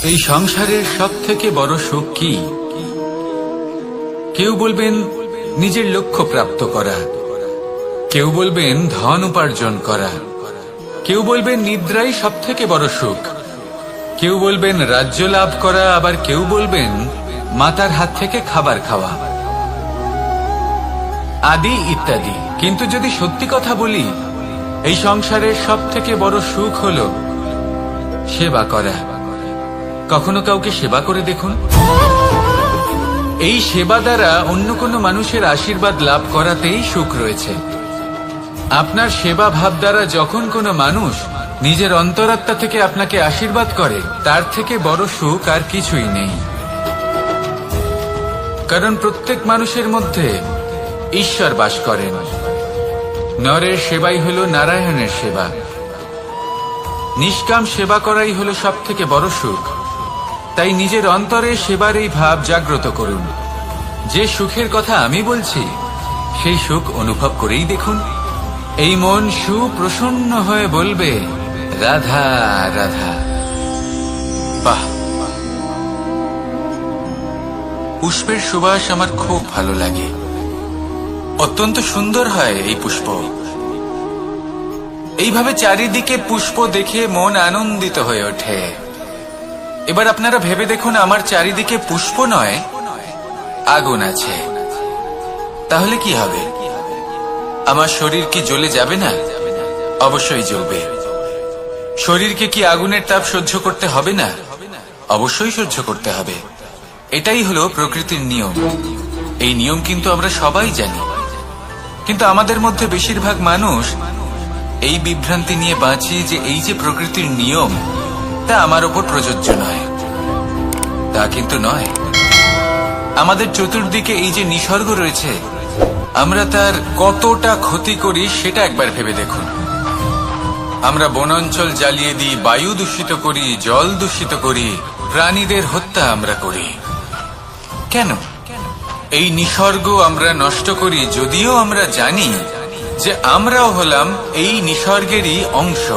এই সংসারের সবথেকে বড় সুখ কি? কেউ বলবেন নিজের লক্ষ্য প্রাপ্ত করা, কেউ বলবেন ধন উপার্জন করা, কেউ বলবেন নিদ্রাই সবথেকে বড় সুখ, কেউ বলবেন রাজ্য লাভ করা, আবার কেউ বলবেন মাতার হাত থেকে খাবার খাওয়া, আদি ইত্যাদি। কিন্তু যদি সত্যি কথা বলি, এই সংসারের সবথেকে বড় সুখ হল সেবা করা। কখনো কাউকে সেবা করে দেখুন। এই সেবা দ্বারা অন্য কোনো মানুষের আশীর্বাদ লাভ করাতেই সুখ রয়েছে। আপনার সেবা ভাব দ্বারা যখন কোনো মানুষ নিজের অন্তরাত্মা থেকে আপনাকে আশীর্বাদ করে, তার থেকে বড় সুখ আর কিছুই নেই। কারণ প্রত্যেক মানুষের মধ্যে ঈশ্বর বাস করেন। নরের সেবাই হল নারায়ণের সেবা। নিষ্কাম সেবা করাই হল সব থেকে বড় সুখ। তাই নিজের অন্তরে সেবার এই ভাব জাগ্রত করুন। যে সুখের কথা আমি বলছি, সেই সুখ অনুভব করেই দেখুন। এই মন সুপ্রসন্ন হয়ে বলবে, রাধা রাধা। বাহ! পুষ্পের সুবাস আমার খুব ভালো লাগে। অত্যন্ত সুন্দর হয় এই পুষ্প। এইভাবে চারিদিকে পুষ্প দেখে মন আনন্দিত হয়ে ওঠে। এবার আপনারা ভেবে দেখুন, আমার চারিদিকে পুষ্প নয়, আগুন আছে। তাহলে কি হবে? আমার শরীর কি জ্বলে যাবে না? অবশ্যই জ্বলবে। শরীরকে কি আগুনের তাপ সহ্য করতে হবে না? অবশ্যই সহ্য করতে হবে। এটাই হলো প্রকৃতির নিয়ম। এই নিয়ম কিন্তু আমরা সবাই জানি, কিন্তু আমাদের মধ্যে বেশিরভাগ মানুষ এই বিভ্রান্তি নিয়ে বাঁচি যে এই যে প্রকৃতির নিয়ম, তা আমার ওপর প্রযোজ্য নয়। তা কিন্তু নয়। আমাদের চতুর্দিকে এই যে নিসর্গ রয়েছে, আমরা তার কতটা ক্ষতি করি সেটা একবার ভেবে দেখুন। আমরা বনাঞ্চল জ্বালিয়ে দিই, বায়ু দূষিত করি, জল দূষিত করি, প্রাণীদের হত্যা আমরা করি। কেন? এই নিসর্গ আমরা নষ্ট করি, যদিও আমরা জানি যে আমরাও হলাম এই নিসর্গেরই অংশ।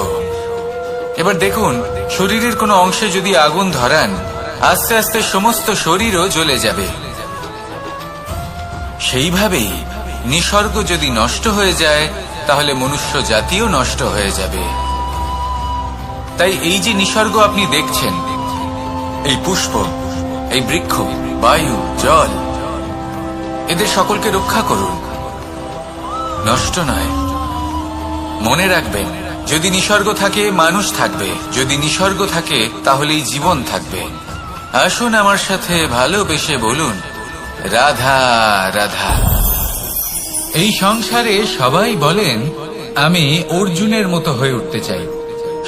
এবার দেখুন, শরীরের কোনো অংশে যদি আগুন ধরান, আস্তে আস্তে সমস্ত শরীরও জ্বলে যাবে। সেইভাবেই নিসর্গ যদি নষ্ট হয়ে যায়, তাহলে মনুষ্য জাতিও নষ্ট হয়ে যাবে। তাই এই যে নিসর্গ আপনি দেখছেন, এই পুষ্প, এই বৃক্ষ, বায়ু, জল, এদের সকলকে রক্ষা করুন, নষ্ট নয়। মনে রাখবেন, যদি নিসর্গ থাকে মানুষ থাকবে, যদি নিসর্গ থাকে তাহলেই জীবন থাকবে। আসুন আমার সাথে ভালোবেসে বলুন, রাধা রাধা। এই সংসারে সবাই বলেন, আমি অর্জুনের মতো হয়ে উঠতে চাই।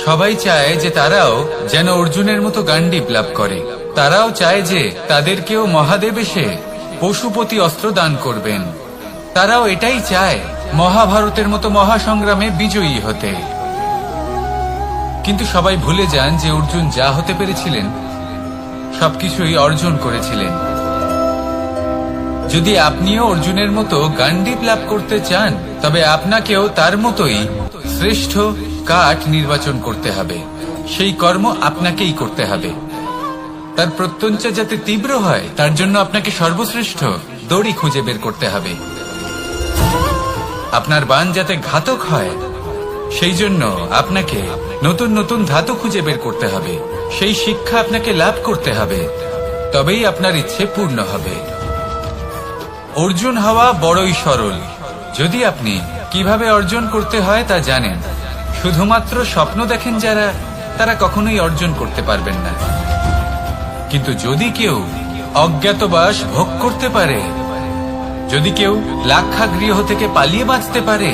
সবাই চায় যে তারাও যেন অর্জুনের মতো গান্ডীব লাভ করে। তারাও চায় যে তাদেরকেও মহাদেব এসে পশুপতি অস্ত্র দান করবেন। তারাও এটাই চায় মহাভারতের মতো মহাসংগ্রামে বিজয়ী হতে। কিন্তু সবাই ভুলে যান যে অর্জুন যা হতে পেরেছিলেন, সবকিছুই অর্জন করেছিলেন। যদি আপনিও অর্জুনের মতো গান্ডীব লাভ করতে চান, তবে আপনাকেও তার মতোই শ্রেষ্ঠ কাঠ নির্বাচন করতে হবে। সেই কর্ম আপনাকেই করতে হবে। তার প্রত্যঞ্চা যাতে তীব্র হয়, তার জন্য আপনাকে সর্বশ্রেষ্ঠ দড়ি খুঁজে বের করতে হবে। আপনার বাণ যাতে ঘাতক হয়, সেই জন্য আপনাকে নতুন নতুন ধাতু খুঁজে বের করতে হবে। সেই শিক্ষা আপনাকে লাভ করতে হবে, তবেই আপনার ইচ্ছে পূর্ণ হবে। অর্জুন হওয়া বড়ই সরল, যদি আপনি কিভাবে অর্জন করতে হয় তা জানেন। শুধুমাত্র স্বপ্ন দেখেন যারা, তারা কখনোই অর্জন করতে পারবেন না। কিন্তু যদি কেউ অজ্ঞাতবাস ভোগ করতে পারে, যদি কেউ লাক্ষাগৃহ থেকে পালিয়ে বাঁচতে পারে,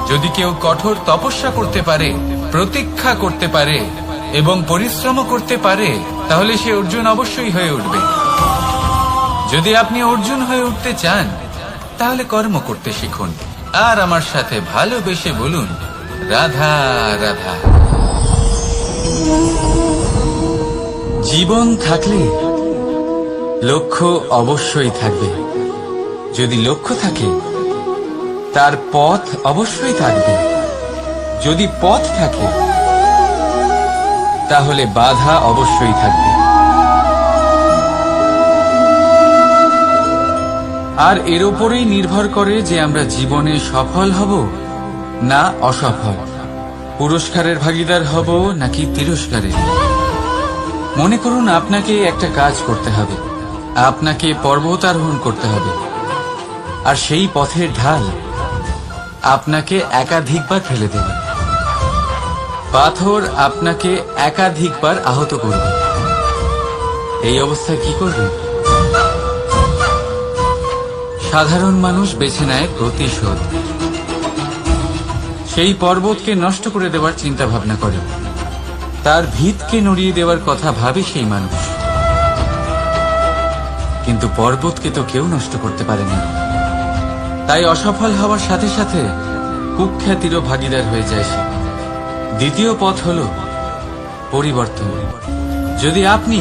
যদি কেউ কঠোর তপস্যা করতে পারে, প্রতীক্ষা করতে পারে এবং পরিশ্রম করতে পারে, তাহলে সে অর্জুন অবশ্যই হয়ে উঠবে। যদি আপনি অর্জুন হয়ে উঠতে চান, তাহলে কর্ম করতে শিখুন। আর আমার সাথে ভালোবেসে বলুন, রাধা রাধা। জীবন থাকলে লক্ষ্য অবশ্যই থাকবে। যদি লক্ষ্য থাকে, তার পথ অবশ্যই থাকবে। যদি পথ থাকে, তাহলে বাধা অবশ্যই থাকবে। আর এর ওপরেই নির্ভর করে যে আমরা জীবনে সফল হব না অসফল, পুরস্কারের ভাগীদার হব নাকি তিরস্কারের। মনে করুন আপনাকে একটা কাজ করতে হবে, আপনাকে পর্বত আরোহণ করতে হবে, আর সেই পথের ঢাল আপনাকে একাধিকবার ফেলে দেবে, পাথর আপনাকে একাধিকবার আহত করবে। এই অবস্থায় কি করবে? সাধারণ মানুষ বেছে নেয় প্রতিশোধ। সেই পর্বতকে নষ্ট করে দেওয়ার চিন্তা ভাবনা করে, তার ভিতকে নড়িয়ে দেওয়ার কথা ভাবে সেই মানুষ। কিন্তু পর্বতকে তো কেউ নষ্ট করতে পারে না। তাই অসফল হওয়ার সাথে সাথে কুখ্যাতিরও ভাগীদার হয়ে যায় সে। দ্বিতীয় পথ হল পরিবর্তন। যদি আপনি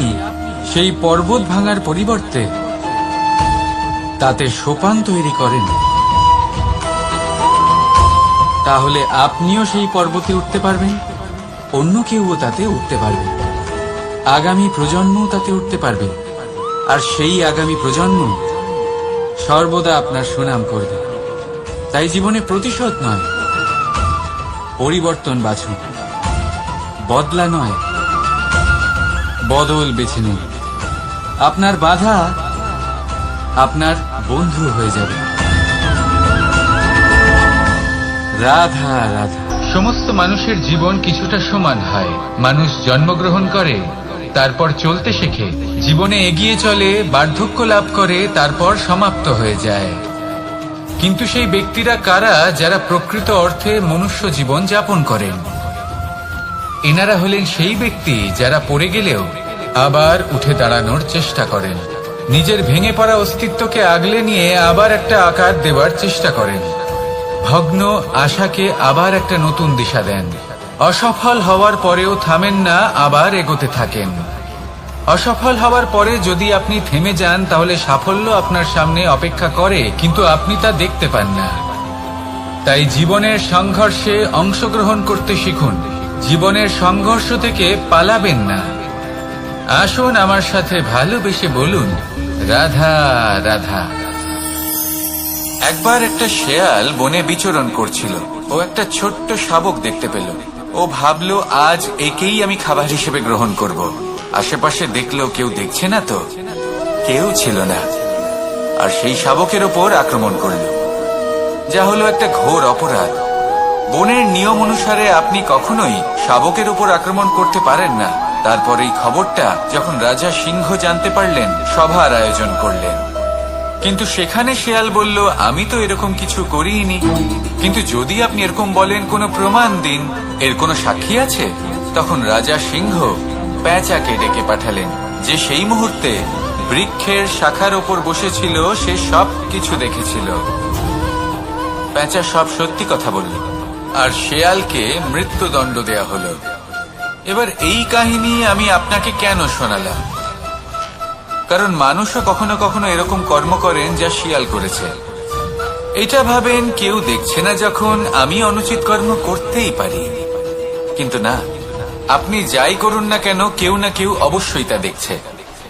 সেই পর্বত ভাঙার পরিবর্তে তাতে সোপান তৈরি করেন, তাহলে আপনিও সেই পর্বতে উঠতে পারবেন, অন্য কেউও তাতে উঠতে পারবে, আগামী প্রজন্মও তাতে উঠতে পারবে, আর সেই আগামী প্রজন্ম সর্বদা আপনার সুনাম করবে। তাই জীবনে প্রতিশোধ নয়, পরিবর্তন বাছুন। বদলা নয়, বদল বেছে নিন। আপনার বাধা আপনার বন্ধু হয়ে যাবে। রাধা রাধা। সমস্ত মানুষের জীবন কিছুটা সমান হয়। মানুষ জন্মগ্রহণ করে, তারপর চলতে শেখে, জীবনে এগিয়ে চলে, বার্ধক্য লাভ করে, তারপর সমাপ্ত হয়ে যায়। কিন্তু সেই ব্যক্তিরা কারা যারা প্রকৃত অর্থে মনুষ্য জীবন যাপন করেন? এনারা হলেন সেই ব্যক্তি যারা পড়ে গেলেও আবার উঠে দাঁড়ানোর চেষ্টা করেন, নিজের ভেঙে পড়া অস্তিত্বকে আগলে নিয়ে আবার একটা আকার দেওয়ার চেষ্টা করেন, ভগ্ন আশাকে আবার একটা নতুন দিশা দেন। অসফল হওয়ার পরেও থামেন না, আবার এগোতে থাকেন। অসফল হওয়ার পরে যদি আপনি থেমে যান, তাহলে সাফল্য আপনার সামনে অপেক্ষা করে, কিন্তু আপনি তা দেখতে পান না। তাই জীবনের সংঘর্ষে অংশগ্রহণ করতে শিখুন। জীবনের সংঘর্ষ থেকে পালাবেন না। আসুন আমার সাথে ভালোবেসে বলুন, রাধা রাধা। একবার একটা শেয়াল বনে বিচরণ করছিল। ও একটা ছোট্ট শাবক দেখতে পেল। ও ভাবল, আজ একেই আমি খাবার হিসেবে গ্রহণ করব। আশেপাশে দেখলো কেউ দেখছে না তো, কেউ ছিল না, আর সেই শাবকের ওপর আক্রমণ করল, যা হলো একটা ঘোর অপরাধ। বনের নিয়ম অনুসারে আপনি কখনোই শাবকের উপর আক্রমণ করতে পারেন না। তারপর এই খবরটা যখন রাজা সিংহ জানতে পারলেন, সভার আয়োজন করলেন। কিন্তু সেখানে শেয়াল বলল, আমি তো এরকম কিছু করিনি। কিন্তু যদি আপনি এরকম বলেন, কোনো প্রমাণ দিন, এর কোনো সাক্ষী আছে? তখন রাজা সিংহ পেঁচাকে ডেকে পাঠালেন, যে সেই মুহূর্তে বৃক্ষের শাখার ওপর বসেছিল। সে সব কিছু দেখেছিল। পেঁচা সব সত্যি কথা বলল, আর শেয়ালকে মৃত্যুদণ্ড দেয়া হলো। এবার এই কাহিনী আমি আপনাকে কেন শোনালাম? কারণ মানুষও কখনো কখনো এরকম কর্ম করেন যা শিয়াল করেছে। এটা ভাবেন কেউ দেখছে না, যখন আমি অনুচিত কর্ম করতেই পারি। কিন্তু না, আপনি যাই করুন না কেন, কেউ না কেউ অবশ্যই তা দেখছে।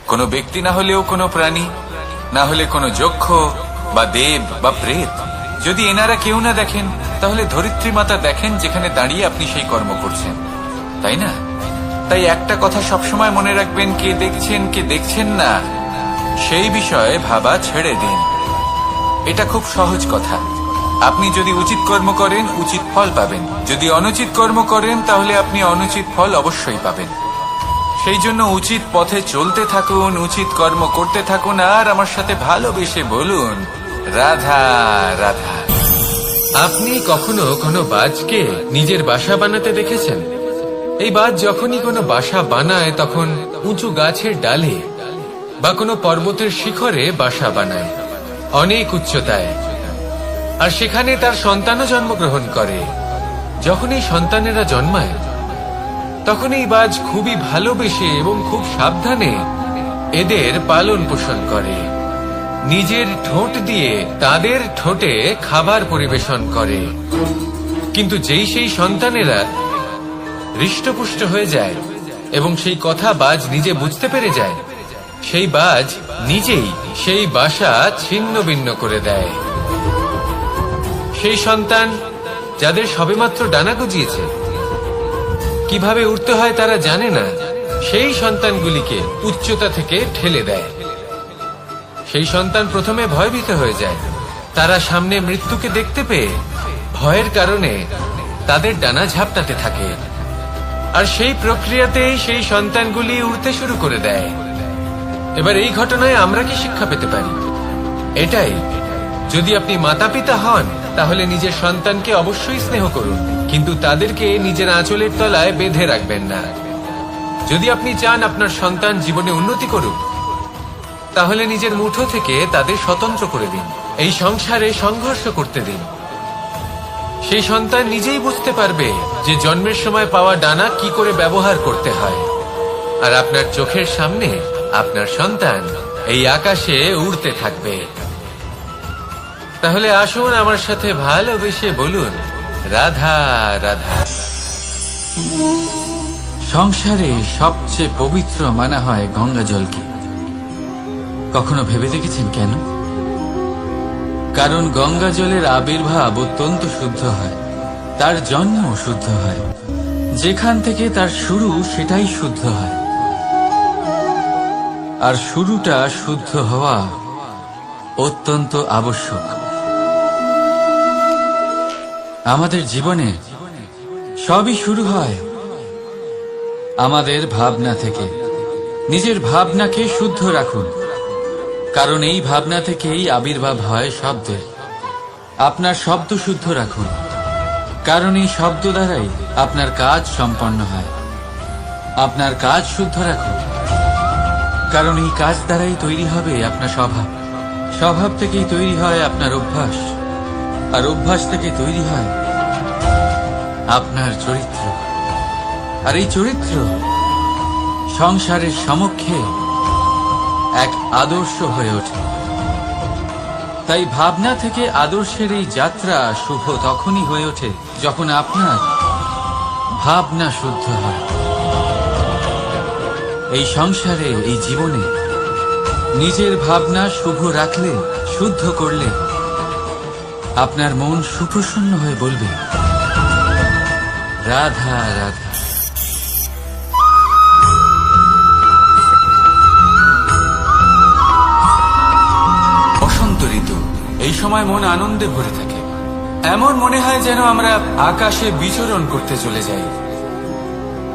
কোনো ব্যক্তি না হলেও কোনো প্রাণী, না হলে কোনো যক্ষ বা দেব বা প্রেত। যদি এনারা কেউ না দেখেন, তাহলে ধরিত্রী মাতা দেখেন, যেখানে দাঁড়িয়ে আপনি সেই কর্ম করছেন, তাই না? তাই একটা কথা সবসময় মনে রাখবেন, কে দেখছেন কে দেখছেন না সেই বিষয়ে ভাবা ছেড়ে দিন। এটা খুব সহজ কথা। আপনি যদি উচিত কর্ম করেন, উচিত ফল পাবেন। যদি অনুচিত কর্ম করেন, তাহলে আপনি অনুচিত ফল অবশ্যই পাবেন। সেই জন্য উচিত পথে চলতে থাকুন, উচিত কর্ম করতে থাকুন, আর আমার সাথে ভালোবেসে বলুন, রাধা রাধা। আপনি কখনো কোনো বাজকে নিজের বাসা বানাতে দেখেছেন? এই বাজ যখনই কোনো বাসা বানায়, তখন উঁচু গাছের ডালে বা কোনো পর্বতের শিখরে বাসা বানায়, অনেক উচ্চতায়, আর সেখানে তার সন্তানও জন্মগ্রহণ করে। যখন এই সন্তানেরা জন্মায়, তখন এই বাজ খুবই ভালোবেসে এবং খুব সাবধানে এদের পালন পোষণ করে। নিজের ঠোঁট দিয়ে তাদের ঠোঁটে খাবার পরিবেশন করে। কিন্তু যেই সেই সন্তানেরা হৃষ্টপুষ্ট হয়ে যায় এবং সেই কথা বাজ নিজে বুঝতে পেরে যায়, সেই বাজ নিজেই সেই বাসা ছিন্ন ভিন্ন করে দেয়। সেই সন্তান যাদের সবেমাত্র ডানা গজিয়েছে, কিভাবে উড়তে হয় তারা জানে না, সেই সন্তানগুলিকে উচ্চতা থেকে ঠেলে দেয়। সেই সন্তান প্রথমে ভয়ভীত হয়ে যায়। তারা সামনে মৃত্যুকে দেখতে পেয়ে ভয়ের কারণে তাদের ডানা ঝাপটাতে থাকে, আর সেই প্রক্রিয়াতেই সেই সন্তানগুলি উড়তে শুরু করে দেয়। এবার এই ঘটনায় আমরা কি শিক্ষা পেতে পারি? এটাই, যদি আপনি মাতা পিতা হন তাহলে নিজের সন্তানকে অবশ্যই স্নেহ করুন, কিন্তু তাদেরকে নিজের আঁচলের তলায় বেঁধে রাখবেন না। যদি আপনি চান আপনার সন্তান জীবনে উন্নতি করুক, তাহলে নিজের মুঠো থেকে তাদের স্বতন্ত্র করে দিন। এই সংসারে সংঘর্ষ করতে দিন। সেই সন্তান নিজেই বুঝতে পারবে যে জন্মের সময় পাওয়া ডানা কি করে ব্যবহার করতে হয়। আর আপনার চোখের সামনে আপনার সন্তান এই আকাশে উড়তে থাকবে। তাহলে আসুন আমার সাথে ভালোবেসে বলুন, রাধা রাধা। সংসারে সবচেয়ে পবিত্র মানা হয় গঙ্গা জলকে। কখনো ভেবে দেখেছেন কেন? কারণ গঙ্গা জলের আবির্ভাব অত্যন্ত শুদ্ধ হয়, তার জন্ম শুদ্ধ হয়, যেখান থেকে তার শুরু সেটাই শুদ্ধ হয়। আর শুরুটা শুদ্ধ হওয়া অত্যন্ত আবশ্যক। আমাদের জীবনে সবই শুরু হয় আমাদের ভাবনা থেকে। নিজের ভাবনাকে শুদ্ধ রাখুন, কারণ এই ভাবনা থেকেই আবির্ভাব হয় শব্দের। আপনার শব্দ শুদ্ধ রাখুন, কারণ এই শব্দ দ্বারাই আপনার কাজ সম্পন্ন হয়। আপনার কাজ শুদ্ধ রাখুন, কারণ এই কাজ দ্বারাই তৈরি হবে আপনার স্বভাব। স্বভাব থেকেই তৈরি হয় আপনার অভ্যাস, আর অভ্যাস থেকে তৈরি হয় আপনার চরিত্র। আর এই চরিত্র সংসারের সমক্ষে এক আদর্শ হয়ে ওঠে। তাই ভাবনা থেকে আদর্শের এই যাত্রা শুভ তখনই হয়ে ওঠে যখন আপনার ভাবনা শুদ্ধ হয়। এই সংসারে, এই জীবনে নিজের ভাবনা শুভ রাখলে, শুদ্ধ করলে আপনার মন সুপ্রসন্ন হয়ে বলবে, রাধা রাধা। বসন্ত ঋতু, এই সময় মন আনন্দে ভরে থাকে। এমন মনে হয় যেন আমরা আকাশে বিচরণ করতে চলে যাই,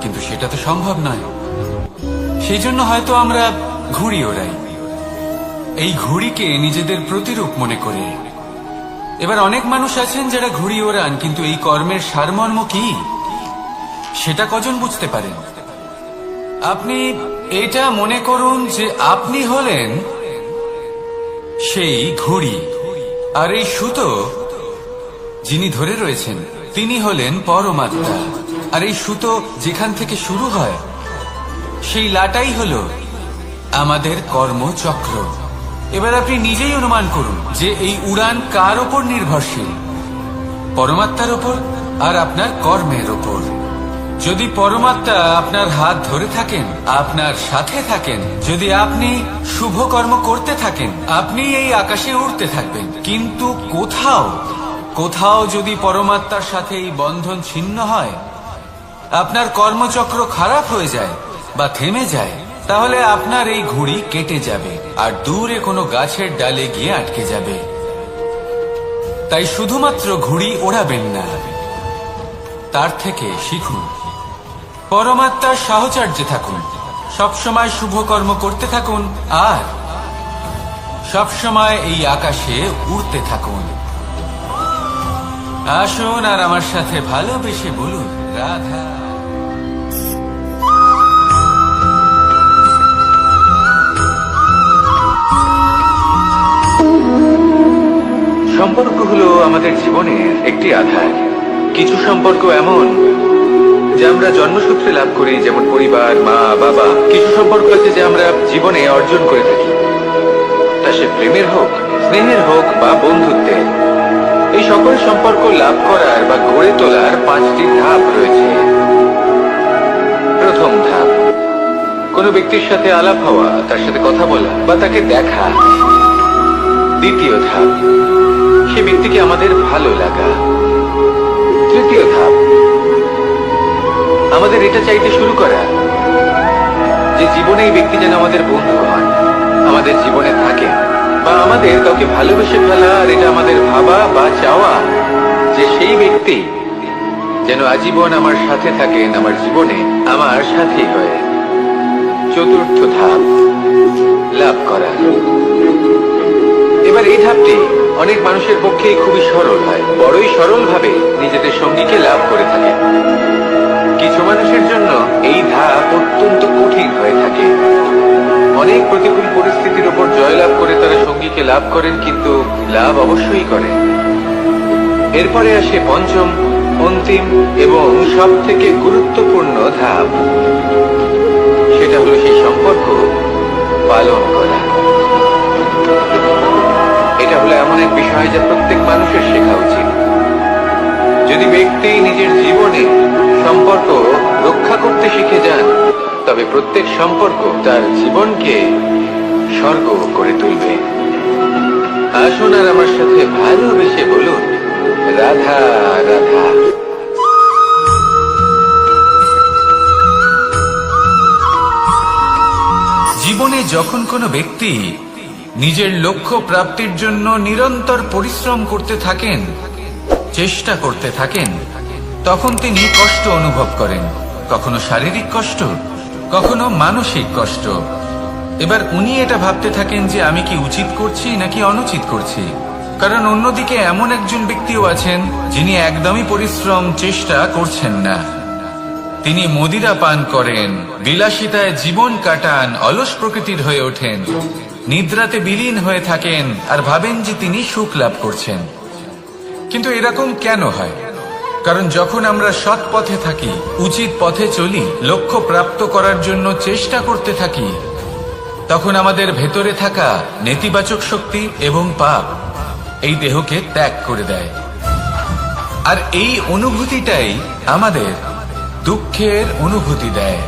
কিন্তু সেটা তো সম্ভব নয়। সেই জন্য হয়তো আমরা ঘুড়ি ওড়াই, এই ঘুড়িকে নিজেদের প্রতিরূপ মনে করে। এবার অনেক মানুষ আছেন যারা ঘুড়ি ওড়ান, কিন্তু এই কর্মের সারমর্ম কি সেটা কজন বুঝতে পারেন? আপনি এটা মনে করুন যে আপনি হলেন সেই ঘুড়ি, আর এই সুতো যিনি ধরে রয়েছেন তিনি হলেন পরমাত্মা। আর এই সুতো যেখান থেকে শুরু হয় সেই লাটাই হলো আমাদের কর্মচক্র। এবার আপনি নিজেই অনুমান করুন যে এই উড়ান কার ওপর নির্ভরশীল? পরমাত্মার ওপর আর আপনার কর্মের ওপর। যদি পরমাত্মা আপনার হাত ধরে থাকেন, আপনার সাথে থাকেন, যদি আপনি শুভ কর্ম করতে থাকেন, আপনি এই আকাশে উড়তে থাকবেন। কিন্তু কোথাও যদি পরমাত্মার সাথে এই বন্ধন ছিন্ন হয়, আপনার কর্মচক্র খারাপ হয়ে যায় বা থেমে যায়, তাহলে আপনার এই ঘুড়ি কেটে যাবে আর দূরে কোনো গাছের ডালে গিয়ে আটকে যাবে। তাই শুধুমাত্র ঘুড়ি ওড়াবেন না, তার থেকে শিখুন, পরমাত্মার সাহচর্যে থাকুন, সবসময় শুভ কর্ম করতে থাকুন, আর সবসময় এই আকাশে উড়তে থাকুন। আসুন আর আমার সাথে ভালোবেসে বলুন, রাধা। সম্পর্ক হলো আমাদের জীবনের একটি আধার। কিছু সম্পর্ক এমন যে আমরা জন্মসূত্রে লাভ করি, যেমন পরিবার, মা, বাবা। কিছু সম্পর্ক আছে যে আমরা জীবনে অর্জন করে থাকি, তা সে প্রেমের হোক, স্নেহের হোক বা বন্ধুত্বের। এই সকল সম্পর্ক লাভ করার বা গড়ে তোলার 5টি ধাপ রয়েছে। প্রথম প্রথম ধাপ। কোনো ব্যক্তির সাথে আলাপ হওয়া, তার সাথে কথা বলা বা তাকে দেখা। দ্বিতীয় ধাপ, সে ব্যক্তিকে আমাদের ভালো লাগা। তৃতীয় ধাপ, আমাদের এটা চাইতে শুরু করা যে জীবনে এই ব্যক্তি যেন আমাদের বন্ধু হন, আমাদের জীবনে থাকে, বা আমাদের কাউকে ভালোবেসে ফেলা। আর এটা আমাদের ভাবা বা চাওয়া যে সেই ব্যক্তি যেন আজীবন আমার সাথে থাকেন, আমার জীবনে আমার সাথী হয়ে। চতুর্থ ধাপ, লাভ করা। এবার এই ধাপটি অনেক মানুষের পক্ষেই খুবই সরল হয়, বড়ই সরল ভাবে নিজেদের সঙ্গীকে লাভ করে থাকে। কিছু মানুষের জন্য এই ধাপ অত্যন্ত কঠিন হয়ে থাকে। অনেক প্রতিকূল পরিস্থিতির উপর জয়লাভ করে তারা সঙ্গীকে লাভ করেন, কিন্তু লাভ অবশ্যই করেন। এরপরে আসে পঞ্চম, অন্তিম এবং সব থেকে গুরুত্বপূর্ণ ধাপ। সেটা হলো সেই সম্পর্ক পালন করা। এটা হলো এমন এক বিষয় যা প্রত্যেক মানুষের শেখা উচিত। যদি ব্যক্তি নিজের জীবনে সম্পর্ক রক্ষা করতে শিখে যান, তবে প্রত্যেক সম্পর্ক তার জীবনকে স্বর্গ করে তুলবে। আসুন আর আমার সাথে ভালোবেসে বলুন, রাধা রাধা। জীবনে যখন কোনো ব্যক্তি নিজের লক্ষ্য প্রাপ্তির জন্য নিরন্তর পরিশ্রম করতে থাকেন, চেষ্টা করতে থাকেন, তখন তিনি কষ্ট অনুভব করেন। কখনো শারীরিক কষ্ট, কখনো মানসিক কষ্ট। এবার উনি এটা ভাবতে থাকেন যে আমি কি উচিত করছি নাকি অনুচিত করছি। কারণ অন্যদিকে এমন একজন ব্যক্তিও আছেন যিনি একদমই পরিশ্রম চেষ্টা করছেন না। তিনি মদিরা পান করেন, বিলাসিতায় জীবন কাটান, অলস প্রকৃতির হয়ে ওঠেন, নিদ্রাতে বিলীন হয়ে থাকেন আর ভাবেন যে তিনি সুখ লাভ করছেন। কিন্তু এরকম কেন হয়? কারণ যখন আমরা সৎ পথে থাকি, উচিত পথে চলি, লক্ষ্য প্রাপ্ত করার জন্য চেষ্টা করতে থাকি, তখন আমাদের ভেতরে থাকা নেতিবাচক শক্তি এবং পাপ এই দেহকে ত্যাগ করে দেয়। আর এই অনুভূতিটাই আমাদের দুঃখের অনুভূতি দেয়,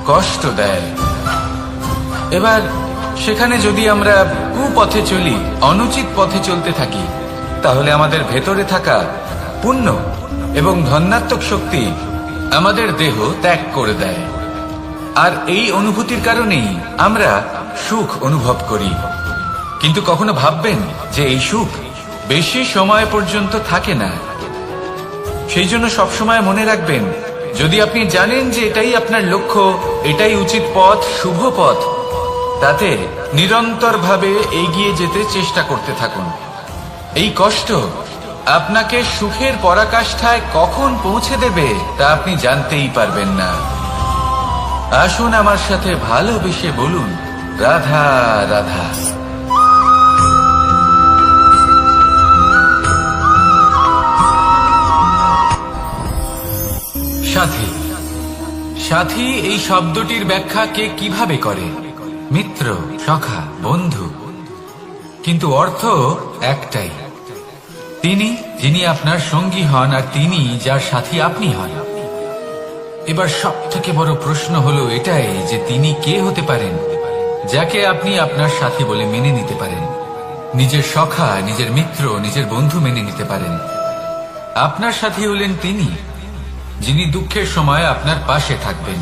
কষ্ট দেয়। এবার সেখানে যদি আমরা কুপথে চলি, অনুচিত পথে চলতে থাকি, তাহলে আমাদের ভেতরে থাকা পুণ্য এবং ধনাত্মক শক্তি আমাদের দেহ ত্যাগ করে দেয়। আর এই অনুভূতির কারণেই আমরা সুখ অনুভব করি। কিন্তু কখনো ভাববেন যে এই সুখ বেশি সময় পর্যন্ত থাকে না। সেই জন্য সবসময় মনে রাখবেন, যদি আপনি জানেন যে এটাই আপনার লক্ষ্য, এটাই উচিত পথ, শুভ পথ, তাতে নিরন্তরভাবে এগিয়ে যেতে চেষ্টা করতে থাকুন। এই কষ্ট আপনাকে সুখের পরাকাষ্ঠায় কখন পৌঁছে দেবে তা আপনি জানতেই পারবেন না। আসুন আমার সাথে ভালোবেসে বলুন, রাধা রাধা। সাথী। সাথী এই শব্দটির ব্যাখ্যা কে কিভাবে করে? মিত্র, সখা, বন্ধু। কিন্তু অর্থ একটাই, তিনি যিনি আপনার সঙ্গী হন আর তিনি যার সাথী আপনি হন। এবার সব থেকে বড় প্রশ্ন হলো এটাই যে তিনি কে হতে পারেন যাকে আপনি আপনার সাথী বলে মেনে নিতে পারেন, নিজের সখা, নিজের মিত্র, নিজের বন্ধু মেনে নিতে পারেন। আপনার সাথী হলেন তিনি যিনি দুঃখের সময় আপনার পাশে থাকবেন,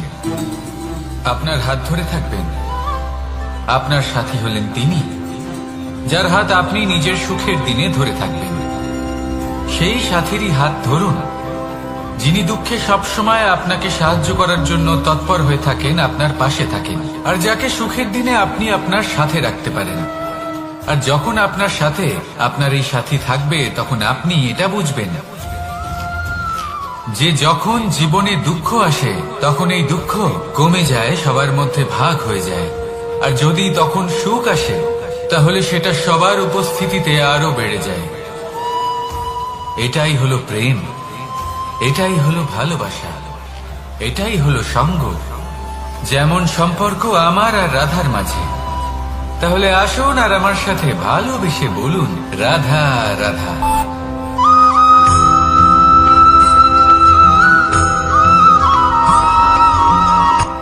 আপনার হাত ধরে থাকবেন। আপনার সাথী হলেন তিনি যার হাত আপনি নিজের সুখের দিনে ধরে থাকবেন। সেই সাথীরই হাত ধরুন যিনি দুঃখে সবসময় আপনাকে সাহায্য করার জন্য তৎপর হয়ে থাকেন, আপনার পাশে থাকেন, আর যাকে সুখের দিনে আপনি আপনার সাথে রাখতে পারেন। আর যখন আপনার সাথে আপনার এই সাথী থাকবে, তখন আপনি এটা বুঝবেন যে যখন জীবনে দুঃখ আসে, তখন এই দুঃখ কমে যায়, সবার মধ্যে ভাগ হয়ে যায়। আর যদি তখন সুখ আসে, তাহলে সেটা সবার উপস্থিতিতে আরো বেড়ে যায়। এটাই হলো প্রেম, এটাই হলো ভালোবাসা, এটাই হলো সঙ্গ। যেমন সম্পর্ক আমার আর রাধার মাঝে। তাহলে আসুন আর আমার সাথে ভালোবেসে বলুন, রাধা রাধা।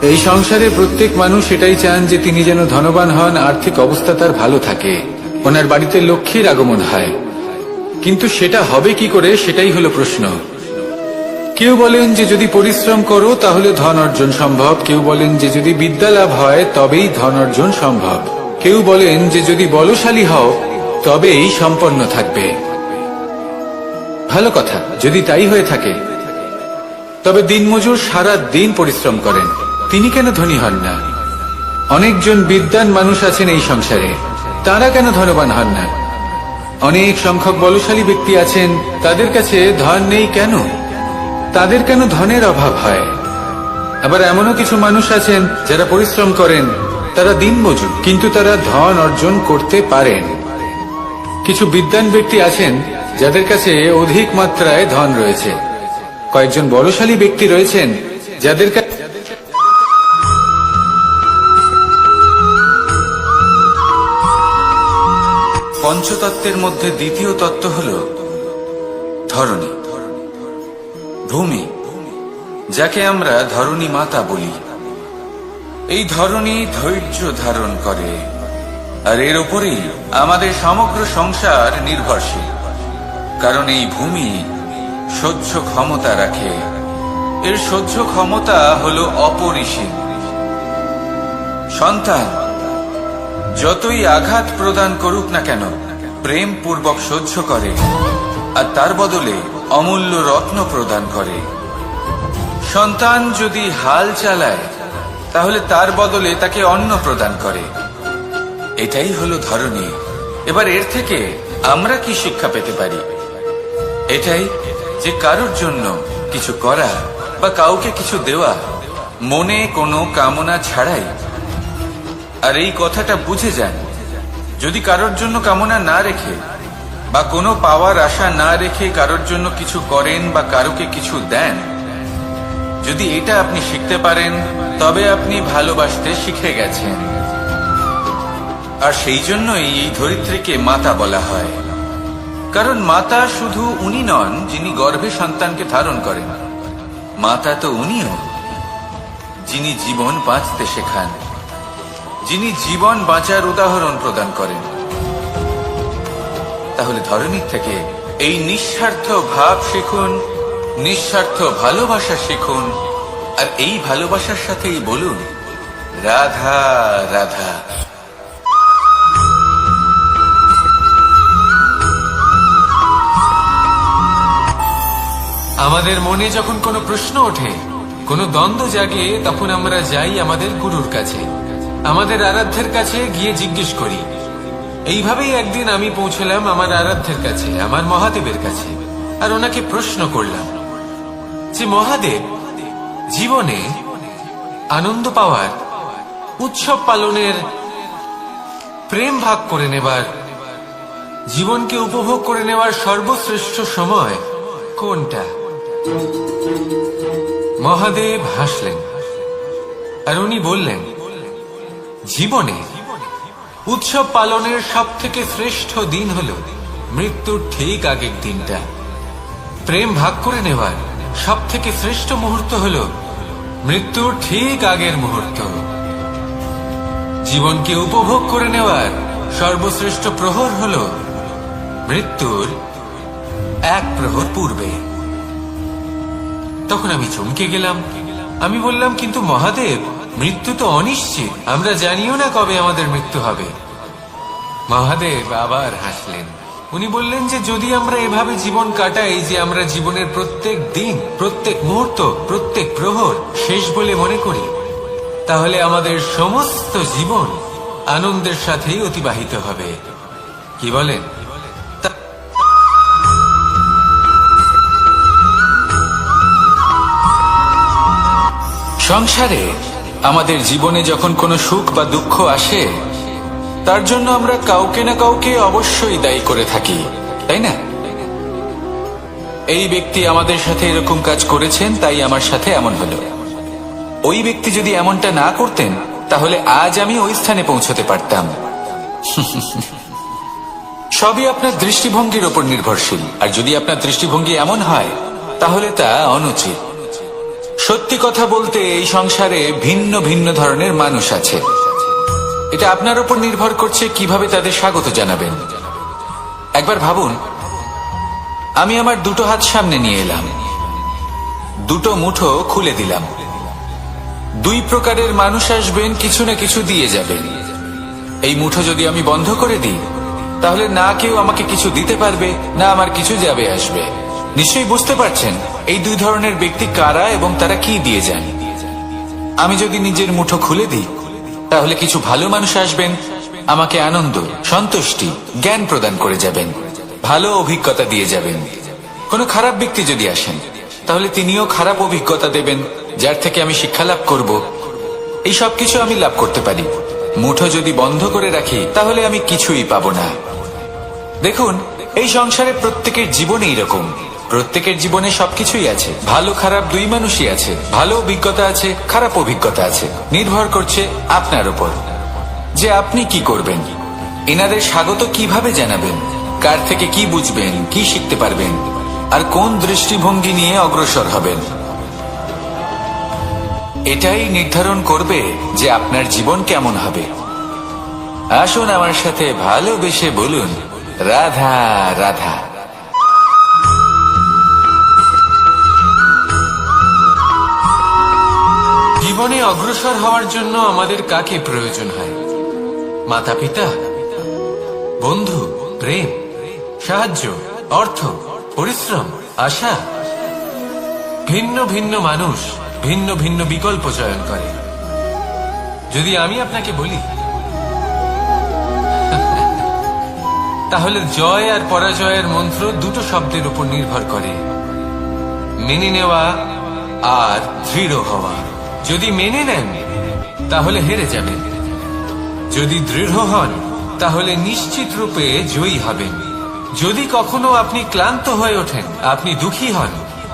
এই সংসারে প্রত্যেক মানুষ এটাই চান যে তিনি যেন ধনবান হন, আর্থিক অবস্থা তার ভালো থাকে, ওনার বাড়িতে লক্ষ্মীর আগমন হয়। কিন্তু সেটা হবে কি করে, সেটাই হলো প্রশ্ন। কেউ বলেন যে যদি পরিশ্রম করো তাহলে ধন অর্জন সম্ভব, কেউ বলেন যে যদি বিদ্যা লাভ হয় তবেই ধন অর্জন সম্ভব, কেউ বলেন যে যদি বলশালী হও তবেই সম্পন্ন থাকবে। ভালো কথা, যদি তাই হয়ে থাকে তবে দিনমজুর সারা দিন পরিশ্রম করেন, তিনি কেন ধনী হন না? অনেকজন বিদ্বান মানুষ আছেন এই সংসারে, তারা কেন ধনবান হন না? অনেক সংখ্যক বলশালী ব্যক্তি আছেন, তাদের কাছে ধন নেই কেন? তাদের কেন ধনের অভাব হয়? আবার এমনও কিছু মানুষ আছেন যারা পরিশ্রম করেন, তারা দিনমজুর, কিন্তু তারা ধন অর্জন করতে পারেন। কিছু বিদ্বান ব্যক্তি আছেন যাদের কাছে অধিক মাত্রায় ধন রয়েছে, কয়েকজন বলশালী ব্যক্তি রয়েছেন যাদের কাছে পঞ্চতত্ত্বের মধ্যে দ্বিতীয় তত্ত্ব হল ধরণী, ভূমি, যাকে আমরা ধরণী মাতা বলি। এই ধরণী ধৈর্য ধারণ করে, আর এর উপরেই আমাদের সমগ্র সংসার নির্ভরশীল। কারণ এই ভূমি সহ্য ক্ষমতা রাখে, এর সহ্য ক্ষমতা হল অপরিসীম। সন্তান যতই আঘাত প্রদান করুক না কেন, প্রেম পূর্বক সহ্য করে, আর তার বদলে অমূল্য রত্ন প্রদান করে। সন্তান যদি হাল চালায় তাহলে তার বদলে তাকে অন্ন প্রদান করে। এটাই হলো ধরণী। এবার এর থেকে আমরা কি শিক্ষা পেতে পারি? এটাই যে কারোর জন্য কিছু করা বা কাউকে কিছু দেওয়া মনে কোনো কামনা ছাড়াই। আর এই কথাটা বুঝে যান, যদি কারোর জন্য কামনা না রেখে বা কোনো পাওয়ার আশা না রেখে কারোর জন্য কিছু করেন বা কারোকে কিছু দেন, যদি এটা আপনি শিখতে পারেন তবে আপনি ভালোবাসতে শিখে গেছেন। আর সেই জন্যই এই ধরিত্রীকে মাতা বলা হয়। কারণ মাতা শুধু উনি নন যিনি গর্ভে সন্তানকে ধারণ করেন, মাতা তো উনিও যিনি জীবন বাঁচতে শেখান, যিনি জীবন বাঁচার উদাহরণ প্রদান করেন। তাহলে ধরণীর থেকে এই নিঃস্বার্থ ভাব শিখুন, নিঃস্বার্থ ভালোবাসা শিখুন, আর এই ভালোবাসার সাথেই বলুন রাধা রাধা। আমাদের মনে যখন কোনো প্রশ্ন ওঠে, কোনো দ্বন্দ্ব জাগে, তখন আমরা যাই আমাদের গুরুর কাছে, আমাদের আরাধ্যের কাছে গিয়ে জিজ্ঞেস করি। এইভাবেই একদিন আমি পৌঁছলাম আমার আরাধ্যের কাছে, আমার মহাদেবের কাছে, আর ওনাকে প্রশ্ন করলাম যে মহাদেব, জীবনে আনন্দ পাওয়ার, উৎসব পালনের, প্রেম ভাগ করে নেবার, জীবনকে উপভোগ করে নেওয়ার সর্বশ্রেষ্ঠ সময় কোনটা? মহাদেব হাসলেন আর উনি বললেন, জীবনে উৎসব পালনের সব থেকে শ্রেষ্ঠ দিন হল মৃত্যুর ঠিক আগের দিনটা। প্রেম ভাগ করে নেওয়ার সব থেকে শ্রেষ্ঠ মুহূর্ত হল মৃত্যুর ঠিক আগের মুহূর্ত। জীবনকে উপভোগ করে নেওয়ার সর্বশ্রেষ্ঠ প্রহর হল মৃত্যুর এক প্রহর পূর্বে। তখন আমি চমকে গেলাম। আমি বললাম, কিন্তু মহাদেব, মৃত্যু তো অনিশ্চিত, আমরা জানিও না কবে আমাদের মৃত্যু হবে। মহাদেব আবার হাসলেন। উনি বললেন যে যদি আমরা এভাবে জীবন কাটাই যে আমরা জীবনের প্রত্যেক দিন, প্রত্যেক মুহূর্ত, প্রত্যেক প্রহর শেষ বলে মনে করি, তাহলে আমাদের সমস্ত জীবন আনন্দের সাথেই অতিবাহিত হবে। কি বলেন? সংসারে আমাদের জীবনে যখন কোনো সুখ বা দুঃখ আসে, তার জন্য আমরা কাউকে না কাউকে অবশ্যই দায়ী করে থাকি, তাই না? এই ব্যক্তি আমাদের সাথে এরকম কাজ করেছেন, তাই আমার সাথে এমন হলো। ওই ব্যক্তি যদি এমনটা না করতেন তাহলে আজ আমি ওই স্থানে পৌঁছতে পারতাম। সবই আপনার দৃষ্টিভঙ্গির উপর নির্ভরশীল। আর যদি আপনার দৃষ্টিভঙ্গি এমন হয় তাহলে তা অনুচিত। সত্যি কথা বলতে এই সংসারে ভিন্ন ভিন্ন ধরনের মানুষ আছে। এটা আপনার উপর নির্ভর করছে কিভাবে তাদের স্বাগত জানাবেন। একবার ভাবুন, আমি আমার দুটো হাত সামনে নিয়ে এলাম, দুটো মুঠো খুলে দিলাম। দুই প্রকারের মানুষ আসবেন, কিছু না কিছু দিয়ে যাবেন। এই মুঠো যদি আমি বন্ধ করে দিই, তাহলে না কেউ আমাকে কিছু দিতে পারবে, না আমার কিছু যাবে আসবে। নিশ্চয়ই বুঝতে পারছেন এই দুই ধরনের ব্যক্তি কারা এবং তারা কি দিয়ে যান। আমি যদি নিজের মুঠো খুলে দিই, তাহলে কিছু ভালো মানুষ আসবেন, আমাকে আনন্দ, সন্তুষ্টি, জ্ঞান প্রদান করে যাবেন, ভালো অভিজ্ঞতা দিয়ে যাবেন। কোনো খারাপ ব্যক্তি যদি আসেন, তাহলে তিনিও খারাপ অভিজ্ঞতা দেবেন, যার থেকে আমি শিক্ষা লাভ করব। এই সব কিছু আমি লাভ করতে পারি। মুঠো যদি বন্ধ করে রাখি, তাহলে আমি কিছুই পাবো না। দেখুন, এই সংসারে প্রত্যেকের জীবনে এইরকম। প্রত্যেকের জীবনে সবকিছুই আছে, ভালো খারাপ দুই মানুষই আছে। ভালো অভিজ্ঞতা আছে, খারাপ অভিজ্ঞতা আছে। নির্ভর করছে আপনার উপর যে আপনি কি করবেন, এনাদের স্বাগত কিভাবে জানাবেন, কার থেকে কি বুঝবেন, কি শিখতে পারবেন, আর কোন দৃষ্টিভঙ্গি নিয়ে অগ্রসর হবেন। এটাই নির্ধারণ করবে যে আপনার জীবন কেমন হবে। আসুন আমার সাথে ভালোবেসে বলুন, রাধা রাধা। জীবনে অগ্রসর হওয়ার জন্য আমাদের কাকে প্রয়োজন হয়? মাতা পিতা, বন্ধু, প্রেম, সাহায্য, অর্থ, পরিশ্রম, আশা। ভিন্ন ভিন্ন মানুষ ভিন্ন ভিন্ন বিকল্প চয়ন করে। যদি আমি আপনাকে বলি, তাহলে জয় আর পরাজয়ের মন্ত্র দুটো শব্দের উপর নির্ভর করে, মেনে নেওয়া আর দৃঢ় হওয়া। যদি মেনে নেন, তাহলে হেরে যাবেন। যদি দৃঢ় হন, তাহলে নিশ্চিত রূপে জয়ী হবেন। যদি কখনো আপনি ক্লান্ত হয়ে ওঠেন, আপনি দুঃখী হন,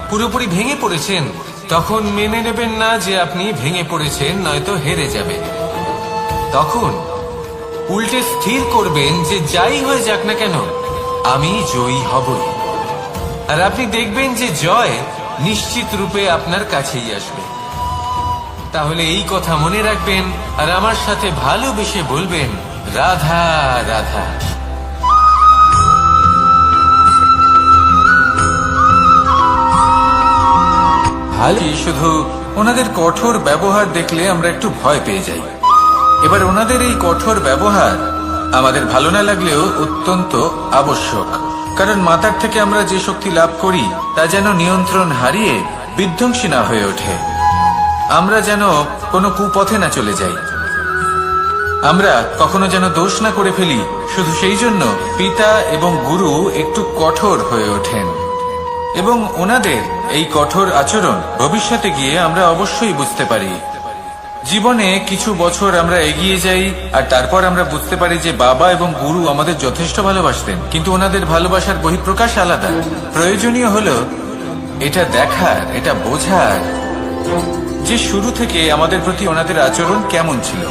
পুরোপুরি ভেঙে পড়েছেন, তখন মেনে নেবেন না যে আপনি ভেঙে পড়েছেন, নয়তো হেরে যাবেন। তখন উল্টে স্থির করবেন যে যাই হয়ে যাক না কেন, আমি জয়ী হবই। আর আপনি দেখবেন যে জয় নিশ্চিত রূপে আপনার কাছেই আসবে। তাহলে এই কথা মনে রাখবেন আর আমার সাথে ভালোবেসে বলবেন, রাধা রাধা। ভালো, শুধু ওনাদের কঠোর ব্যবহার দেখলে আমরা একটু ভয় পেয়ে যাই। এবার ওনাদের এই কঠোর ব্যবহার আমাদের ভালো না লাগলেও অত্যন্ত আবশ্যক, কারণ মাতার থেকে আমরা যে শক্তি লাভ করি তা যেন নিয়ন্ত্রণ হারিয়ে বিধ্বংসী না হয়ে ওঠে। আমরা যেন কোনো কুপথে না চলে যাই, আমরা কখনো যেন দোষ না করে ফেলি। শুধু সেই জন্য পিতা এবং গুরু একটু কঠোর হয়ে ওঠেন, এবং ওনাদের এই কঠোর আচরণ ভবিষ্যতে গিয়ে আমরা অবশ্যই বুঝতে পারি। জীবনে কিছু বছর আমরা এগিয়ে যাই আর তারপর আমরা বুঝতে পারি যে বাবা এবং গুরু আমাদের যথেষ্ট ভালোবাসতেন, কিন্তু ওনাদের ভালোবাসার বহিঃপ্রকাশ আলাদা। প্রয়োজনীয় হলো এটা দেখার, এটা বোঝার যে শুরু থেকে আমাদের প্রতি ওনাদের আচরণ কেমন ছিল।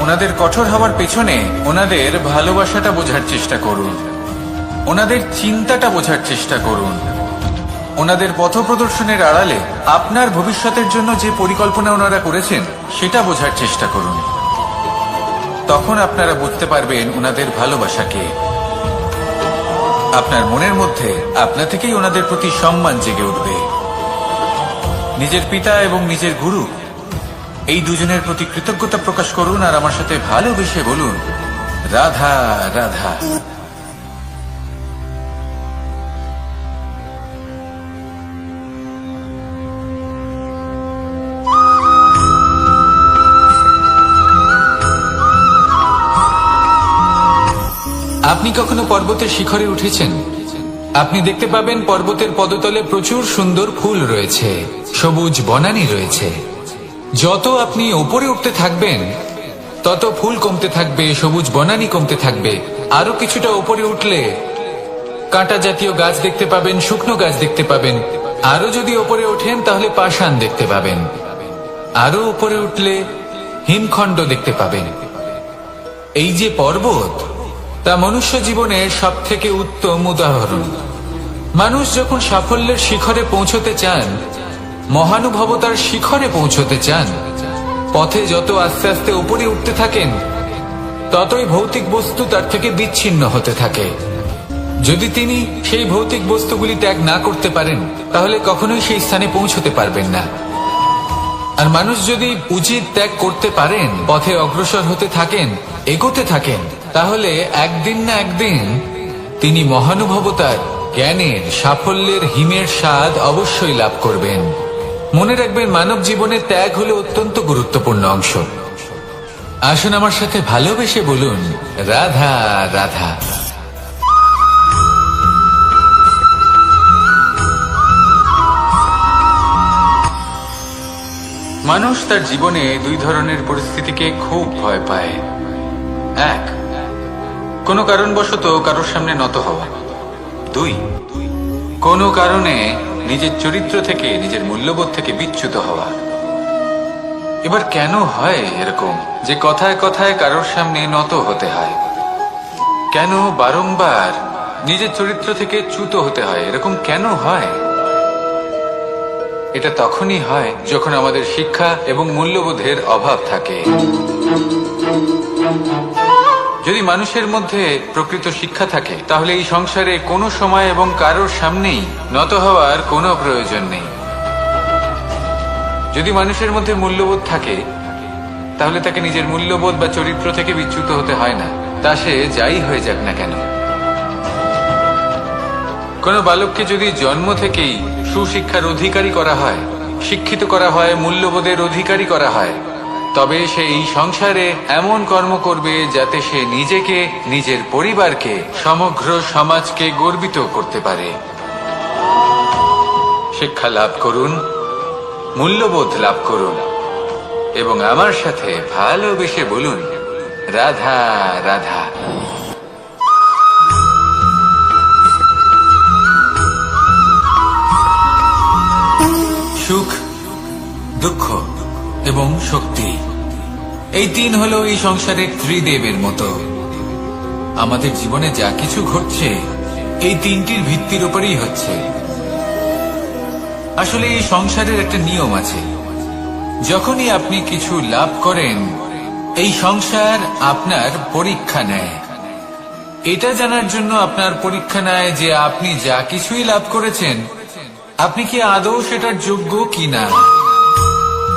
ওনাদের কঠোর হওয়ার পেছনে ওনাদের ভালোবাসাটা বোঝার চেষ্টা করুন, ওনাদের চিন্তাটা বোঝার চেষ্টা করুন, ওনাদের পথপ্রদর্শনের আড়ালে আপনার ভবিষ্যতের জন্য যে পরিকল্পনা ওনারা করেছেন সেটা বোঝার চেষ্টা করুন। তখন আপনারা বুঝতে পারবেন ওনাদের ভালোবাসাকে। আপনার মনের মধ্যে আপনা থেকেই ওনাদের প্রতি সম্মান জেগে উঠবে। নিজের পিতা এবং নিজের গুরু এই দুজনের প্রতি কৃতজ্ঞতা প্রকাশ করুন আর আমার সাথে ভালোবেসে বলুন, রাধা রাধা। আপনি কখনো পর্বতের শিখরে উঠেছেন? আপনি দেখতে পাবেন পর্বতের পদতলে প্রচুর সুন্দর ফুল রয়েছে, সবুজ বনানী রয়েছে। যত আপনি উপরে উঠতে থাকবেন, তত ফুল কমতে থাকবে, সবুজ বনানী কমতে থাকবে। আরো কিছুটা উপরে উঠলে কাঁটা জাতীয় গাছ দেখতে পাবেন, শুকনো গাছ দেখতে পাবেন। আরো যদি উপরে ওঠেন তাহলে পাষাণ দেখতে পাবেন। আরো উপরে উঠলে হিমখণ্ড দেখতে পাবেন। এই যে পর্বত, তা মনুষ্য জীবনের সব থেকে উত্তম উদাহরণ। মানুষ যখন সাফল্যের শিখরে পৌঁছতে চান, মহানুভবতার শিখরে পৌঁছতে চান, পথে যত আস্তে আস্তে উপরে উঠতে থাকেন ততই ভৌতিক বস্তু তার থেকে বিচ্ছিন্ন হতে থাকে। যদি তিনি সেই ভৌতিক বস্তুগুলি ত্যাগ না করতে পারেন তাহলে কখনোই সেই স্থানে পৌঁছতে পারবেন না। আর মানুষ যদি উচিত ত্যাগ করতে পারেন, পথে অগ্রসর হতে থাকেন, এগোতে থাকেন, তাহলে একদিন না একদিন তিনি মহানুভবতার জ্ঞানের সাফল্যের হিমের স্বাদ অবশ্যই লাভ করবেন। মনে রাখবেন, মানব জীবনে ত্যাগ হলো অত্যন্ত গুরুত্বপূর্ণ অংশ। আসুন আমার সাথে ভালোবেসে বলুন, রাধা রাধা। মানুষ তার জীবনে দুই ধরনের পরিস্থিতিকে খুব ভয় পায়। এক, কোনো কারণবশত কারোর সামনে নত হওয়া। দুই, কোনো কারণে নিজের চরিত্র থেকে, নিজের মূল্যবোধ থেকে বিচ্যুত হওয়া। এবার কেন হয় এরকম যে কথায় কথায় কারোর সামনে নত হতে হয়? কেন বারংবার নিজের চরিত্র থেকে চ্যুত হতে হয়? এরকম কেন হয়? এটা তখনই হয় যখন আমাদের শিক্ষা এবং মূল্যবোধের অভাব থাকে। যদি মানুষের মধ্যে প্রকৃত শিক্ষা থাকে তাহলে এই সংসারে কোনো সময় এবং কারোর সামনেই নত হওয়ার কোনো প্রয়োজন নেই। যদি মানুষের মধ্যে মূল্যবোধ থাকে তাহলে তাকে নিজের মূল্যবোধ বা চরিত্র থেকে বিচ্যুত হতে হয় না, তা সে যাই হয়ে যাক না কেন। কোনো বালককে যদি জন্ম থেকেই সুশিক্ষার অধিকারী করা হয়, শিক্ষিত করা হয়, মূল্যবোধের অধিকারী করা হয়, তবে সে এই সংসারে এমন কর্ম করবে যাতে সে নিজেকে, নিজের পরিবারকে, সমগ্র সমাজকে গর্বিত করতে পারে। শিক্ষা লাভ করুন, মূল্যবোধ লাভ করুন এবং আমার সাথে ভালোবেসে বলুন, রাধা রাধা। সুখ, দুঃখ এবং শক্তি, এই তিন হলো এই সংসারের ত্রিদেবের মতো। আমাদের জীবনে যা কিছু ঘটছে এই তিনটির ভিত্তির উপরেই হচ্ছে। আসলে এই সংসারের একটা নিয়ম আছে, যখনই আপনি কিছু লাভ করেন এই সংসার আপনার পরীক্ষা নেয়। এটা জানার জন্য আপনার পরীক্ষা নেয় যে আপনি যা কিছুই লাভ করেছেন আপনি কি আদৌ সেটার যোগ্য কিনা।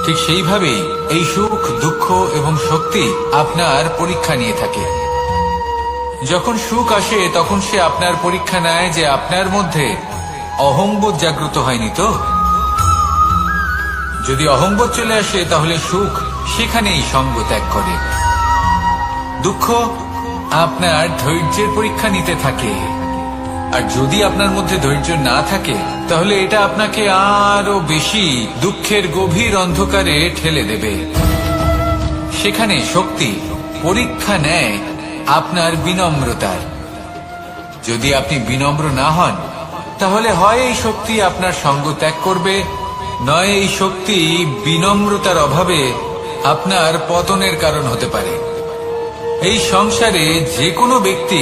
ঠিক সেইভাবেই এই সুখ, দুঃখ এবং শক্তি আপনার পরীক্ষা নিয়ে থাকে। যখন সুখ আসে তখন সে আপনার পরীক্ষা নেয় যে আপনার মধ্যে অহংবোধ জাগ্রত হয়নি তো। যদি অহংবোধ চলে আসে তাহলে সুখ সেখানেই সঙ্গ ত্যাগ করে। দুঃখ আপনার ধৈর্যের পরীক্ষা নিতে থাকে, আর যদি আপনার মধ্যে ধৈর্য না থাকে তাহলে এটা আপনাকে আরো বেশি দুঃখের গভীর অন্ধকারে ঠেলে দেবে। সেখানে শক্তি পরীক্ষা নেয় আপনার বিনম্রতার। যদি আপনি বিনম্র না হন তাহলে হয় এই শক্তি আপনার সঙ্গ ত্যাগ করবে, নয় এই শক্তি বিনম্রতার অভাবে আপনার পতনের কারণ হতে পারে। এই সংসারে যে কোনো ব্যক্তি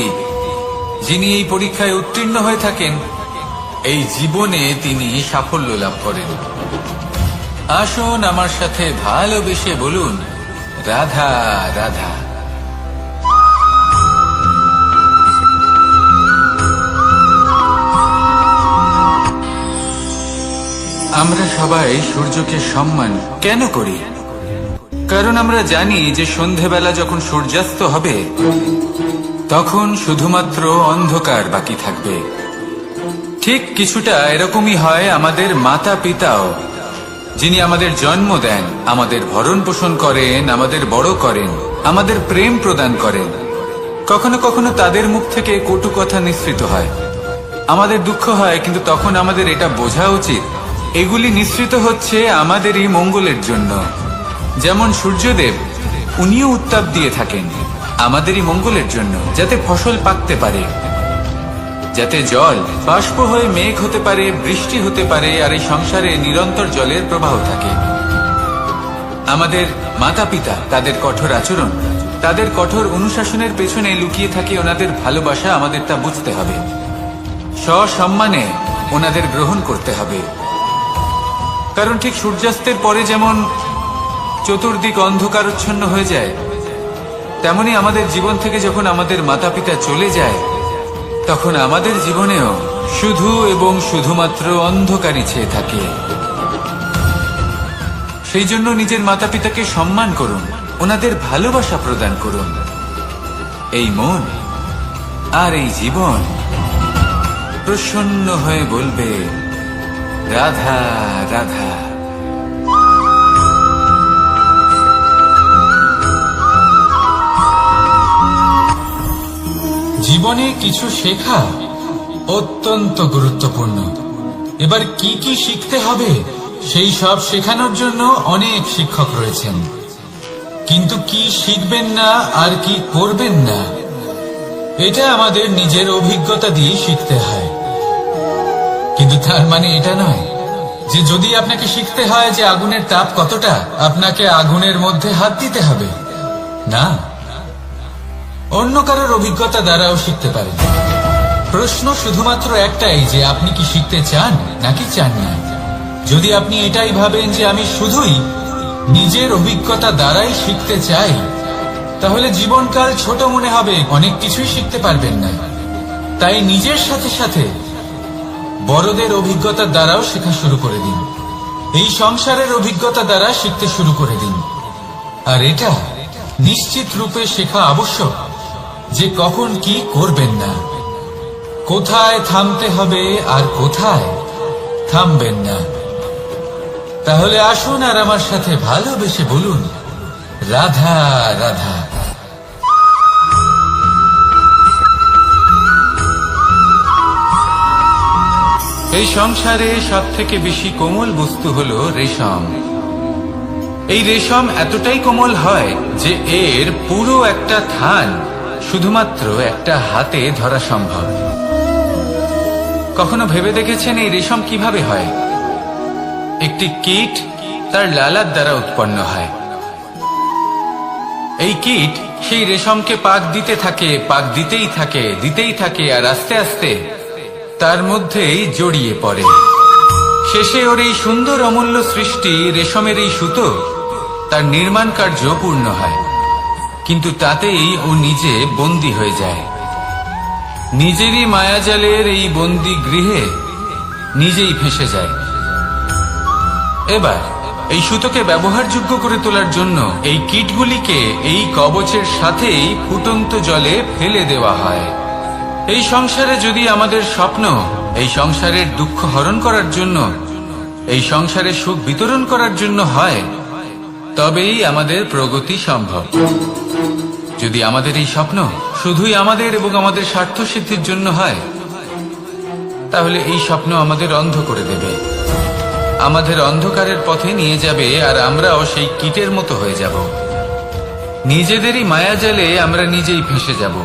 যিনি এই পরীক্ষায় উত্তীর্ণ হয়ে থাকেন এই জীবনে তিনি সাফল্য লাভ করেন। আসুন আমার সাথে ভালোবেসে বলুন, রাধা রাধা। আমরা সবাই সূর্যকে সম্মান কেন করি? কারণ আমরা জানি যে সন্ধেবেলা যখন সূর্যাস্ত হবে তখন শুধুমাত্র অন্ধকার বাকি থাকবে। ঠিক কিছুটা এরকমই হয় আমাদের মাতা পিতাও, যিনি আমাদের জন্ম দেন, আমাদের ভরণ পোষণ করেন, আমাদের বড় করেন, আমাদের প্রেম প্রদান করেন। কখনো কখনো তাদের মুখ থেকে কটু কথা নিঃসৃত হয়, আমাদের দুঃখ হয়, কিন্তু তখন আমাদের এটা বোঝা উচিত এগুলি নিঃসৃত হচ্ছে আমাদেরই মঙ্গলের জন্য। যেমন সূর্যদেব, উনিও উত্তাপ দিয়ে থাকেন আমাদেরই মঙ্গলের জন্য, যাতে ফসল পাকতে পারে, যাতে জল বাষ্প হয়ে মেঘ হতে পারে, বৃষ্টি হতে পারে, আর এই সংসারে নিরন্তর জলের প্রবাহ থাকে। আমাদের মাতা পিতা, তাদের কঠোর আচরণ, তাদের কঠোর অনুশাসনের পেছনে লুকিয়ে থাকে ওনাদের ভালোবাসা। আমাদের তা বুঝতে হবে, সসম্মানে ওনাদের গ্রহণ করতে হবে। কারণ ঠিক সূর্যাস্তের পরে যেমন চতুর্দিক অন্ধকারচ্ছন্ন হয়ে যায়, তেমনি আমাদের জীবন থেকে যখন আমাদের মাতা পিতা চলে যায়, তখন আমাদের জীবনেও শুধু এবং শুধুমাত্র অন্ধকারই ছেয়ে থাকে। সেই জন্য নিজের মাতা পিতাকে সম্মান করুন, ওনাদের ভালোবাসা প্রদান করুন। এই মন আর এই জীবন প্রসন্ন হয়ে বলবে, রাধা রাধা। জীবনে কিছু শেখা অত্যন্ত গুরুত্বপূর্ণ। এবার কি কি শিখতে হবে সেই সব শেখানোর জন্য অনেক শিক্ষক রয়েছেন, কিন্তু কি শিখবেন না আর কি করবেন না এটা আমাদের নিজের অভিজ্ঞতা দিয়ে শিখতে হয়। কিন্তু তার মানে এটা নয় যে যদি আপনাকে শিখতে হয় যে আগুনের তাপ কতটা, আপনাকে আগুনের মধ্যে হাত দিতে হবে। না, অন্য কারোর অভিজ্ঞতা দ্বারাও শিখতে পারেন। প্রশ্ন শুধুমাত্র একটাই যে আপনি কি শিখতে চান নাকি চান না। যদি আপনি এটাই ভাবেন যে আমি শুধুই নিজের অভিজ্ঞতা দ্বারাই শিখতে চাই, তাহলে জীবনকাল ছোট মনে হবে, অনেক কিছুই শিখতে পারবেন না। তাই নিজের সাথে সাথে বড়দের অভিজ্ঞতার দ্বারাও শেখা শুরু করে দিন। এই সংসারের অভিজ্ঞতা দ্বারা শিখতে শুরু করে দিন। আর এটা নিশ্চিত রূপে শেখা আবশ্যক যে কখন কি করবেন না, কোথায় থামতে হবে আর কোথায় থামবেন না। তাহলে আসুন আর আমার সাথে ভালোবেসে বলুন, রাধা রাধা। এই সংসারে সব থেকে বেশি কোমল বস্তু হলো রেশম। এই রেশম এতটাই কোমল হয় যে এর পুরো একটা থান শুধুমাত্র একটা হাতে ধরা সম্ভব। কখনো ভেবে দেখেছেন এই রেশম কিভাবে হয়? একটি কীট তার লালার দ্বারা উৎপন্ন হয়। এই কীট সেই রেশমকে পাক দিতে থাকে, পাক দিতেই থাকে, আর আস্তে আস্তে তার মধ্যেই জড়িয়ে পড়ে। শেষে ওর এই সুন্দর অমূল্য সৃষ্টি রেশমের এই সুতো তার নির্মাণ কার্য পূর্ণ হয়, কিন্তু তাতেই ও নিজে বন্দী হয়ে যায়। নিজেরই মায়াজালের এই বন্দী গৃহে নিজেই ফেঁসে যায়। এবার এই সুতোকে ব্যবহারযোগ্য করে তোলার জন্য এই কীটগুলিকে এই কবচের সাথেই ফুটন্ত জলে ফেলে দেওয়া হয়। এই সংসারে যদি আমাদের স্বপ্ন এই সংসারের দুঃখ হরণ করার জন্য, এই সংসারে সুখ বিতরণ করার জন্য হয়, তবেই আমাদের প্রগতি সম্ভব। যদি আমাদের এই স্বপ্ন শুধুই আমাদের এবং আমাদের স্বার্থ সিদ্ধির জন্য হয়, তাহলে এই স্বপ্ন আমাদের অন্ধ করে দেবে, আমাদের অন্ধকারের পথে নিয়ে যাবে, আর আমরাও সেই কীটের মতো হয়ে যাব। নিজেদেরই মায়াজালে আমরা নিজেই ফেঁসে যাব,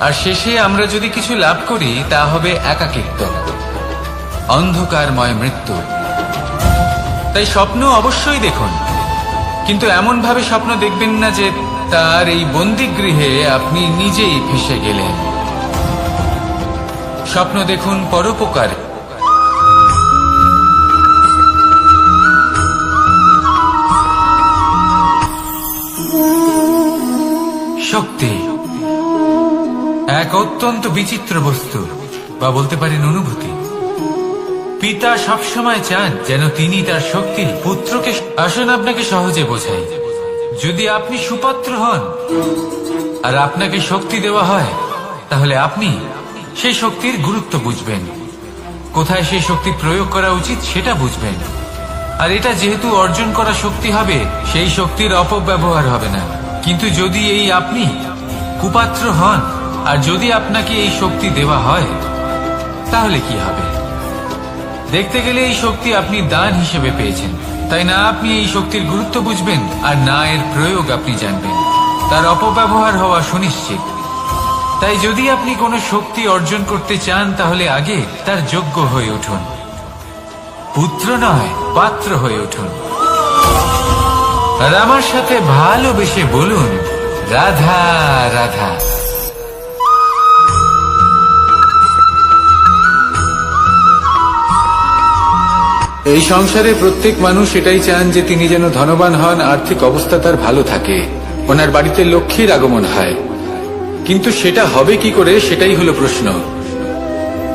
আর শেষে আমরা যদি কিছু লাভ করি তা হবে একাকিত্ব, অন্ধকারময় মৃত্যু। তাই স্বপ্ন অবশ্যই দেখুন, কিন্তু এমন ভাবে স্বপ্ন দেখবেন না যে তার এই বন্দিগৃহে আপনি নিজেই ফেঁসে গেলেন। স্বপ্ন দেখুন পরোপকার। শক্তি এক অত্যন্ত বিচিত্র বস্তু, বা বলতে পারেন অনুভূতি। পিতা সবসময় চান যেন তিনি তার শক্তি পুত্রকে। আসুন আপনাকে সহজে বোঝাই। যদি আপনি সুপাত্র হন আর আপনাকে শক্তি দেওয়া হয়, তাহলে আপনি সেই শক্তির গুরুত্ব বুঝবেন, কোথায় সেই শক্তি প্রয়োগ করা উচিত সেটা বুঝবেন। আর এটা যেহেতু অর্জন করা শক্তি হবে, সেই শক্তির অপব্যবহার হবে না। কিন্তু যদি এই আপনি কুপাত্র হন আর যদি আপনাকে এই শক্তি দেওয়া হয়, তাহলে কি হবে? দেখতে গেলে এই শক্তি আপনি দান হিসেবে পেয়েছেন, তাই না আপনি এই শক্তির গুরুত্ব বুঝবেন আর না এর প্রয়োগ আপনি জানবেন। তার অপব্যবহার হওয়া সুনিশ্চিত। তাই যদি আপনি কোনো শক্তি অর্জন করতে চান, তাহলে আগে তার যোগ্য হয়ে উঠুন, পুত্র নয় পাত্র হয়ে উঠুন। আর আমার সাথে ভালোবেসে বলুন, রাধা রাধা। এই সংসারে প্রত্যেক মানুষ এটাই চান যে তিনি যেন ধনবান হন, আর্থিক অবস্থা তার ভালো থাকে, ওনার বাড়িতে লক্ষ্মীর আগমন হয়। কিন্তু সেটা হবে কি করে, সেটাই হলো প্রশ্ন।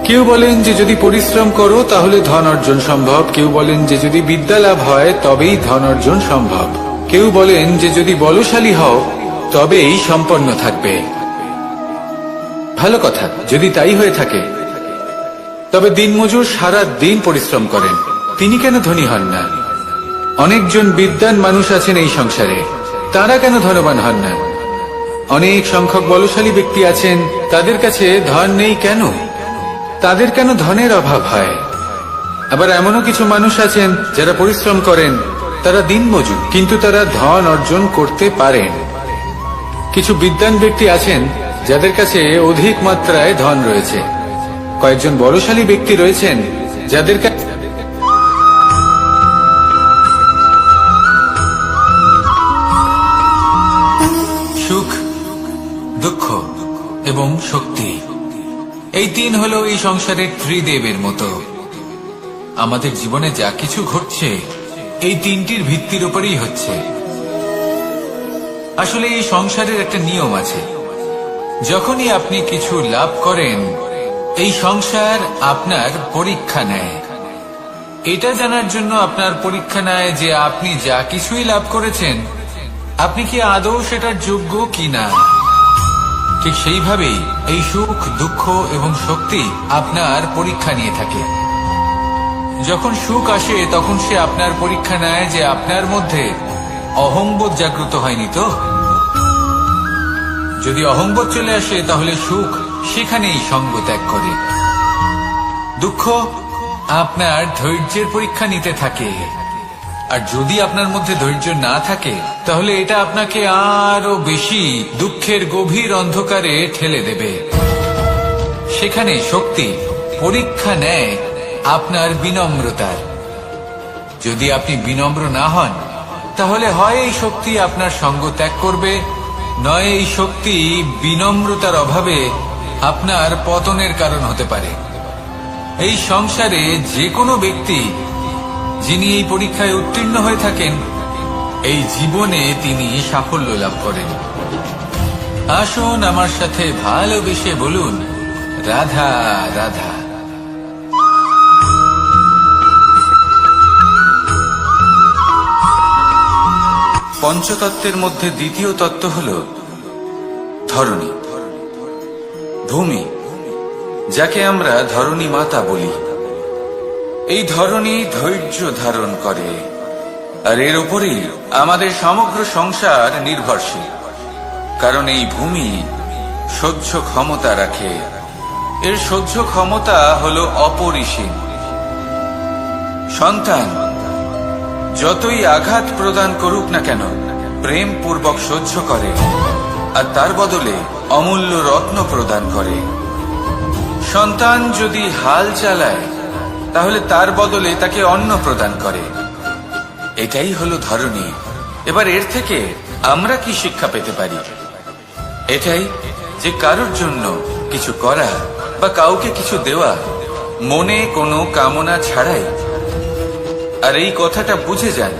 কেউ বলেন যে যদি পরিশ্রম করো তাহলে ধন অর্জন সম্ভব, কেউ বলেন যে যদি বিদ্যা লাভ হয় তবেই ধন অর্জন সম্ভব, কেউ বলেন যে যদি বলশালী হও তবেই সম্পন্ন থাকবে। ভালো কথা, যদি তাই হয়ে থাকে, তবে দিনমজুর সারা দিন পরিশ্রম করেন, তিনি কেন ধনী হন না? অনেকজন বিদ্বান মানুষ আছেন এই সংসারে, তারা কেন ধনবান হন না? অনেক সংখ্যক বলশালী ব্যক্তি আছেন, তাদের কাছে ধন নেই কেন? তাদের কেন ধনের অভাব হয়? আবার এমনও কিছু মানুষ আছেন যারা পরিশ্রম করেন, তারা দিনমজুর, কিন্তু তারা ধন অর্জন করতে পারেন। কিছু বিদ্বান ব্যক্তি আছেন যাদের কাছে অধিক মাত্রায় ধন রয়েছে, কয়েকজন বলশালী ব্যক্তি রয়েছেন যাদের কাছে সুখ, দুঃখ এবং শক্তি, এই তিন হলো এই সংসারের ত্রিদেবের মতো। আমাদের জীবনে যা কিছু ঘটছে এই তিনটির ভিত্তির উপরেই হচ্ছে। আসলে এই সংসারের একটা নিয়ম আছে, যখনই আপনি কিছু লাভ করেন এই সংসার আপনার পরীক্ষা নেয়। এটা জানার জন্য আপনার পরীক্ষা নেয় যে আপনি যা কিছুই লাভ করেছেন আপনি কি আদৌ সেটার যোগ্য কিনা। ঠিক সেইভাবেই এই সুখ, দুঃখ এবং শক্তি আপনার পরীক্ষা নিয়ে থাকে। যখন সুখ আসে তখন সে আপনার পরীক্ষা নেয় যে আপনার মধ্যে অহংবোধ জাগ্রত হয়নি তো। যদি অহংবোধ চলে আসে তাহলে সুখ সেখানেই সঙ্গ ত্যাগ করে। দুঃখ আপনার ধৈর্যের পরীক্ষা নিতে থাকে, আর যদি আপনার মধ্যে ধৈর্য না থাকে তাহলে এটা আপনাকে আরো বেশি দুঃখের গভীর অন্ধকারে ঠেলে দেবে। সেখানে শক্তি পরীক্ষা নেয় আপনার বিনম্রতার। যদি আপনি বিনম্র না হন তাহলে হয় এই শক্তি আপনার সঙ্গ ত্যাগ করবে, নয় এই শক্তি বিনম্রতার অভাবে আপনার পতনের কারণ হতে পারে। এই সংসারে যে কোনো ব্যক্তি যিনি এই পরীক্ষায় উত্তীর্ণ হয়ে থাকেন এই জীবনে তিনি সাফল্য লাভ করেন। আসুন আমার সাথে ভালোবেসে বলুন, রাধা রাধা। পঞ্চতত্ত্বের মধ্যে দ্বিতীয় তত্ত্ব হল ধরণী, ভূমি, যাকে আমরা ধরণী মাতা বলি। এই ধরণী ধৈর্য ধারণ করে, আর এর উপরেই আমাদের সমগ্র সংসার নির্ভরশীল। কারণ এই ভূমি সহ্য ক্ষমতা রাখে, এর সহ্য ক্ষমতা হল অপরিসীম। সন্তান যতই আঘাত প্রদান করুক না কেন প্রেম পূর্বক সহ্য করে, আর তার বদলে অমূল্য রত্ন প্রদান করে। সন্তান যদি হাল চালায় তাহলে তার বদলে তাকে অন্ন প্রদান করে। এটাই হলো ধরণী। এবার এর থেকে আমরা কি শিক্ষা পেতে পারি? এটাই যে কারোর জন্য কিছু করা বা কাউকে কিছু দেওয়া মনে কোনো কামনা ছাড়াই। আর এই কথাটা বুঝে যান,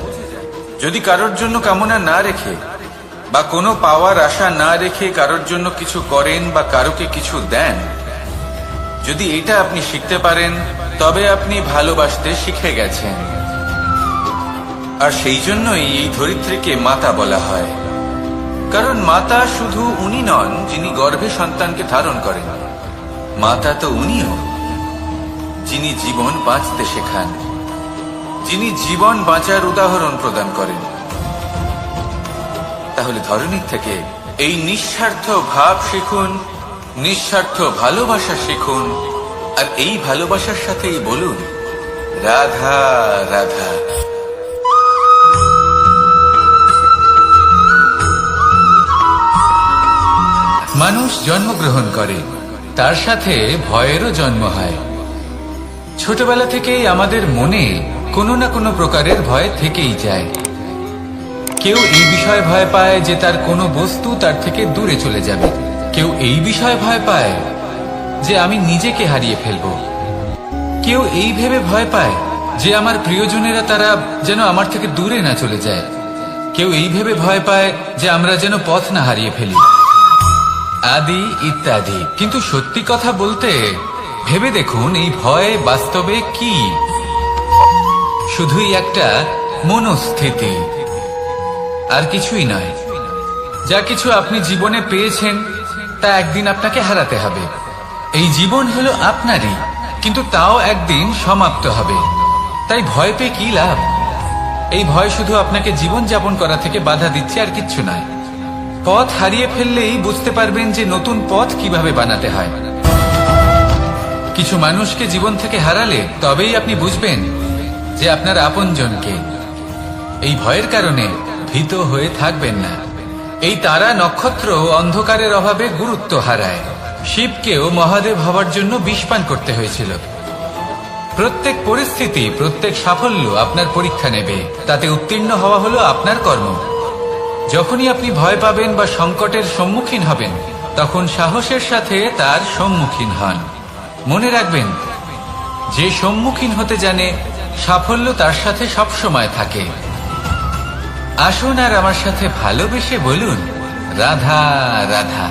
যদি কারোর জন্য কামনা না রেখে বা কোনো পাওয়ার আশা না রেখে কারোর জন্য কিছু করেন বা কারোকে কিছু দেন, যদি এটা আপনি শিখতে পারেন তবে আপনি ভালোবাসতে শিখে গেছেন। আর সেই জন্যই এই ধরিত্রীকে মাতা বলা হয়। কারণ মাতা শুধু উনি নন যিনি গর্ভে সন্তানকে ধারণ করেন, মাতা তো উনিও যিনি জীবন বাঁচতে শেখান, যিনি জীবন বাঁচার উদাহরণ প্রদান করেন। তাহলে ধরণীর থেকে এই নিঃস্বার্থ ভাব শিখুন, নিঃস্বার্থ ভালোবাসা শিখুন, আর এই ভালোবাসার সাথেই বলুন, রাধা রাধা। মানুষ জন্মগ্রহণ করে, তার সাথে ভয়েরও জন্ম হয়। ছোটবেলা থেকেই আমাদের মনে কোনো না কোনো প্রকারের ভয় থেকেই যায়। কেউ এই বিষয়ে ভয় পায় যে তার কোনো বস্তু তার থেকে দূরে চলে যাবে, কেউ এই বিষয়ে ভয় পায় যে আমি নিজেকে হারিয়ে ফেলব, কেউ এই ভেবে ভয় পায় যে আমার প্রিয়জনেরা তারা যেন আমার থেকে দূরে না চলে যায়। কেউ এই ভেবে ভয় পায় যে আমরা যেন পথ না হারিয়ে ফেলি, আদি ইত্যাদি। কিন্তু সত্যি কথা বলতে ভেবে দেখুন, এই ভয় বাস্তবে কি? শুধুই একটা মনস্থিতি, আর কিছুই নয়। যা কিছু আপনি জীবনে পেয়েছেন তা একদিন আপনাকে হারাতে হবে। এই জীবন হলো আপনারই, কিন্তু তাও একদিন সমাপ্ত হবে। তাই ভয় পেয়ে কি লাভ? এই ভয় শুধু আপনাকে জীবন যাপন করা থেকে বাধা দিচ্ছে, আর কিচ্ছু নয়। পথ হারিয়ে ফেললেই বুঝতে পারবেন যে নতুন পথ কিভাবে বানাতে হয়। কিছু মানুষকে জীবন থেকে হারালে তবেই আপনি বুঝবেন যে আপনার আপনজনকে। এই ভয়ের কারণে ভীত হয়ে থাকবেন না। এই তারা নক্ষত্র অন্ধকারের অভাবে গুরুত্ব হারায়। শিবকেও মহাদেব হওয়ার জন্য বিষপান করতে হয়েছিল। প্রত্যেক পরিস্থিতি, প্রত্যেক সাফল্য আপনার পরীক্ষা নেবে, তাতে উত্তীর্ণ হওয়া হলো আপনার কর্ম। যখনই আপনি ভয় পাবেন বা সংকটের সম্মুখীন হবেন, তখন সাহসের সাথে তার সম্মুখীন হন। মনে রাখবেন, যে সম্মুখীন হতে জানে সাফল্য তার সাথে সবসময় থাকে। আসুন আর আমার সাথে ভালোবেসে বলুন, রাধা রাধা।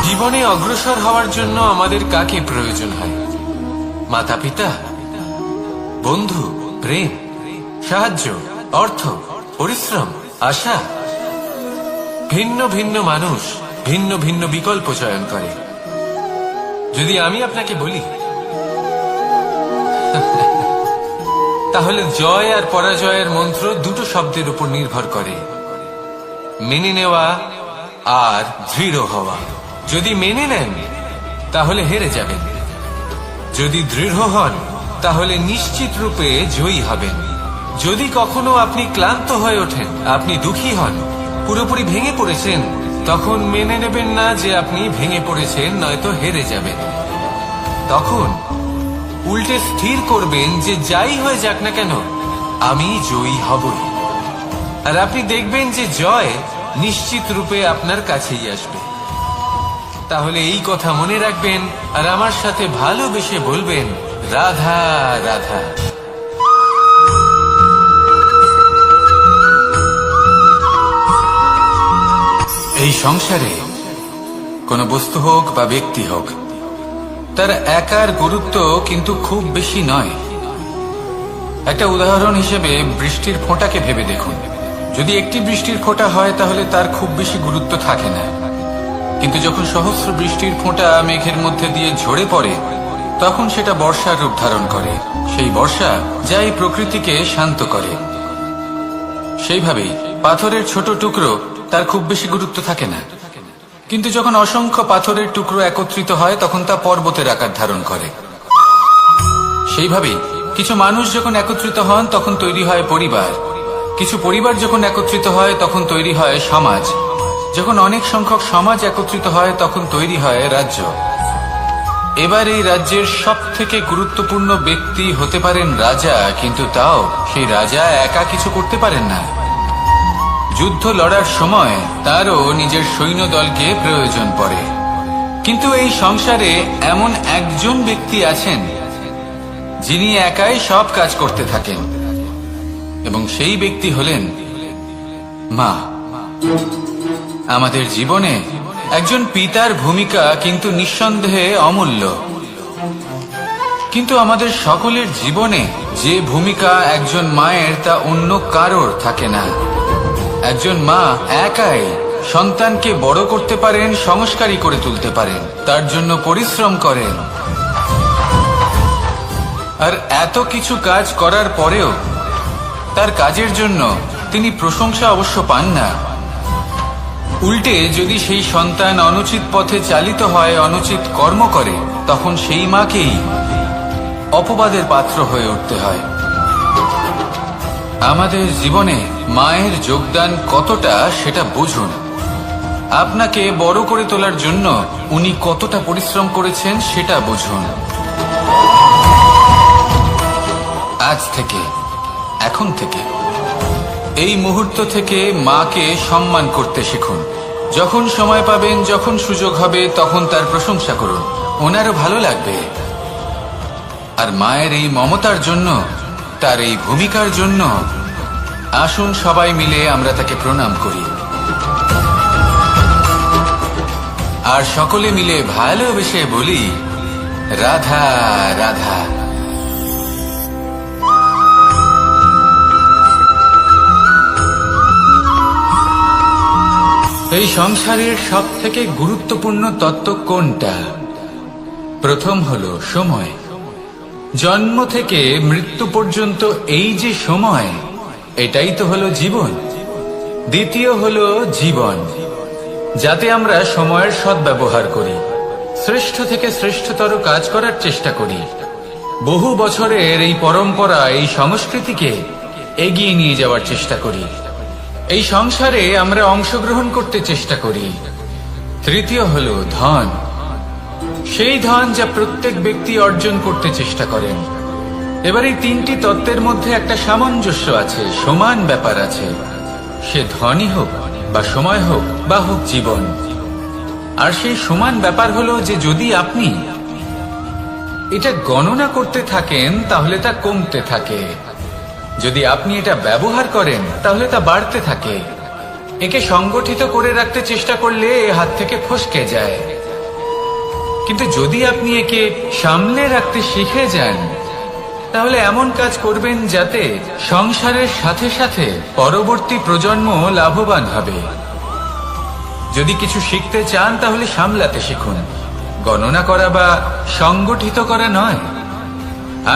জীবনে অগ্রসর হওয়ার জন্য আমাদের কাকে প্রয়োজন হয়? মাতা পিতা, বন্ধু, প্রেম, সাহায্য, অর্থ, পরিশ্রম, আশা। ভিন্ন ভিন্ন মানুষ ভিন্ন ভিন্ন বিকল্প চয়ন করে। যদি আমি আপনাকে বলি, তাহলে জয় আর পরাজয়ের মন্ত্র দুটো শব্দের উপর নির্ভর করে, মেনে নেওয়া আর দৃঢ় হওয়া। যদি মেনে নেন তাহলে হেরে যাবেন, যদি দৃঢ় হন তাহলে নিশ্চিত রূপে জয়ী হবেন। যদি কখনো আপনি ক্লান্ত হয়ে ওঠেন, আপনি দুঃখী হন, পুরোপুরি ভেঙে পড়েছেন, তখন মেনে নেবেন না যে আপনি ভেঙে পড়েছেন, নয়তো হেরে যাবেন। তখন উল্টে স্থির করবেন যে যাই হয়ে যাক না কেন, আমি জয়ী হবই। আর আপনি দেখবেন যে জয় নিশ্চিত রূপে আপনার কাছেই আসবে। তাহলে এই কথা মনে রাখবেন আর আমার সাথে ভালোবেসে বলবেন, রাধা রাধা। এই সংসারে কোনো বস্তু হোক বা ব্যক্তি হোক, তার একার গুরুত্ব কিন্তু খুব বেশি নয়। একটা উদাহরণ হিসেবে বৃষ্টির ফোঁটাকে ভেবে দেখুন। যদি একটি বৃষ্টির ফোঁটা হয় তাহলে তার খুব বেশি গুরুত্ব থাকে না, কিন্তু যখন সহস্র বৃষ্টির ফোঁটা মেঘের মধ্যে দিয়ে ঝরে পড়ে, তখন সেটা বর্ষার রূপ ধারণ করে। সেই বর্ষা যা এই প্রকৃতিকে শান্ত করে। সেইভাবেই পাথরের ছোট টুকরো, তার খুব বেশি গুরুত্ব থাকে না, কিন্তু যখন অসংখ্য পাথরের টুকরো একত্রিত হয় তখন তা পর্বতের আকার ধারণ করে। সেইভাবেই কিছু মানুষ যখন একত্রিত হন তখন তৈরি হয় পরিবার, কিছু পরিবার যখন একত্রিত হয় তখন তৈরি হয় সমাজ, যখন অনেক সংখ্যক সমাজ একত্রিত হয় তখন তৈরি হয় রাজ্য। এবার এই রাজ্যের সব থেকে গুরুত্বপূর্ণ ব্যক্তি হতে পারেন রাজা, কিন্তু তাও সেই রাজা একা কিছু করতে পারেন না। যুদ্ধ লড়ার সময় তারও নিজের সৈন্যদলকে প্রয়োজন পড়ে। কিন্তু এই সংসারে এমন একজন ব্যক্তি আছেন যিনি একাই সব কাজ করতে থাকেন, এবং সেই ব্যক্তি হলেন মা। আমাদের জীবনে একজন পিতার ভূমিকা কিন্তু নিঃসন্দেহে অমূল্য, কিন্তু আমাদের সকলের জীবনে যে ভূমিকা একজন মায়ের তা অন্য কারোর থাকে না। একজন মা একাই সন্তানকে বড় করতে পারেন, সংস্কারী করে তুলতে পারেন, তার জন্য পরিশ্রম করেন। আর এত কিছু কাজ করার পরেও তার কাজের জন্য তিনি প্রশংসা অবশ্য পান না। উল্টে যদি সেই সন্তান অনুচিত পথে চালিত হয়, অনুচিত কর্ম করে, তখন সেই মাকেই অপবাদের পাত্র হয়ে উঠতে হয়। আমাদের জীবনে মায়ের যোগদান কতটা সেটা বুঝুন। আপনাকে বড় করে তোলার জন্য উনি কতটা পরিশ্রম করেছেন সেটা বুঝুন। আজ থেকে, এখন থেকে, এই মুহূর্ত থেকে মাকে সম্মান করতে শিখুন। যখন সময় পাবেন, যখন সুযোগ হবে, তখন তার প্রশংসা করুন, ওনারও ভালো লাগবে। আর মায়ের এই মমতার জন্য, তার এই ভূমিকার জন্য আসুন সবাই মিলে আমরা তাকে প্রণাম করি, আর সকলে মিলে ভালোবেসে বলি, রাধা রাধা। এই সংসারের সব থেকে গুরুত্বপূর্ণ তত্ত্ব কোনটা? প্রথম হলো সময়। জন্ম থেকে মৃত্যু পর্যন্ত এই যে সময়, এটাই তো হলো জীবন। দ্বিতীয় হলো জীবন, যাতে আমরা সময়ের সদ্ব্যবহার করি, শ্রেষ্ঠ থেকে শ্রেষ্ঠতর কাজ করার চেষ্টা করি, বহু বছরের এই পরম্পরা, এই সংস্কৃতিকে এগিয়ে নিয়ে যাওয়ার চেষ্টা করি, এই সংসারে আমরা অংশগ্রহণ করতে চেষ্টা করি। তৃতীয় হলো ধন, সেই ধন যা প্রত্যেক ব্যক্তি অর্জন করতে চেষ্টা করেন। এবার এই তিনটি তত্ত্বের মধ্যে একটা সামঞ্জস্য আছে, সমান ব্যাপার আছে, সে ধনই হোক বা সময় হোক বা হোক জীবন। আর সেই সমান ব্যাপার হলো যে যদি আপনি এটা গণনা করতে থাকেন তাহলে তা কমতে থাকে, যদি আপনি এটা ব্যবহার করেন তাহলে তা বাড়তে থাকে। একে সংগঠিত করে রাখতে চেষ্টা করলে এ হাত থেকে ফসকে যায়, কিন্তু যদি আপনি একে সামলে রাখতে শিখে যান তাহলে এমন কাজ করবেন যাতে সংসারের সাথে সাথে পরবর্তী প্রজন্ম লাভবান হবে। যদি কিছু শিখতে চান তাহলে সামলাতে শিখুন, গণনা করা বা সংগঠিত করা নয়।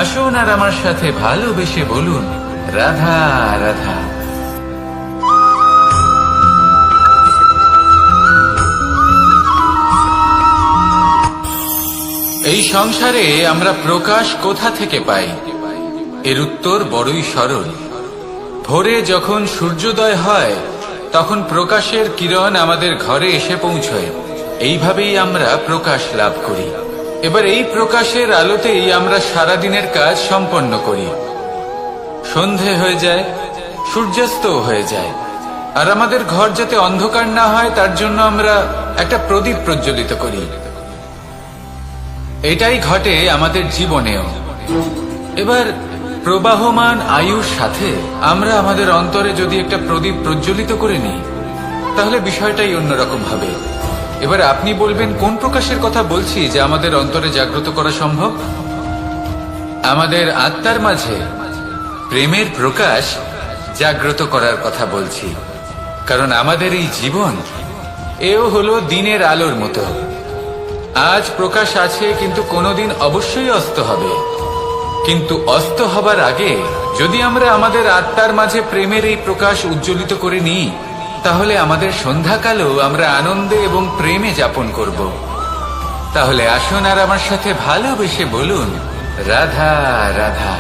আসুন আর আমার সাথে ভালোবেসে বলুন, রাধা রাধা। এই সংসারে আমরা প্রকাশ কোথা থেকে পাই? এর উত্তর বড়ই সরল। ভোরে যখন সূর্যোদয় হয় তখন প্রকাশের কিরণ আমাদের ঘরে এসে পৌঁছয়, এইভাবেই আমরা প্রকাশ লাভ করি। এবার এই প্রকাশের আলোতেই আমরা সারাদিনের কাজ সম্পন্ন করি। সন্ধে হয়ে যায়, সূর্যাস্ত হয়ে যায়, আর আমাদের ঘর যাতে অন্ধকার না হয় তার জন্য আমরা একটা প্রদীপ প্রজ্বলিত করি। এটাই ঘটে আমাদের জীবনেও। এবার প্রবাহমান আয়ুর সাথে আমরা আমাদের অন্তরে যদি একটা প্রদীপ প্রজ্বলিত করে নিই তাহলে বিষয়টাই অন্যরকম হবে। এবার আপনি বলবেন কোন প্রকাশের কথা বলছি যা আমাদের অন্তরে জাগ্রত করা সম্ভব? আমাদের আত্মার মাঝে প্রেমের প্রকাশ জাগ্রত করার কথা বলছি, কারণ আমাদের এই জীবন এও হলো দিনের আলোর মতো। আজ প্রকাশ আছে, কিন্তু কোনোদিন অবশ্যই অস্ত হবে। কিন্তু অস্ত হবার আগে যদি আমরা আমাদের আত্মার মাঝে প্রেমের এই প্রকাশ উজ্জ্বলিত করে নিই তাহলে আমাদের সন্ধ্যাকালও আমরা আনন্দে এবং প্রেমে যাপন করব। তাহলে আসুন আর আমার সাথে ভালোবেসে বলুন, রাধা রাধা।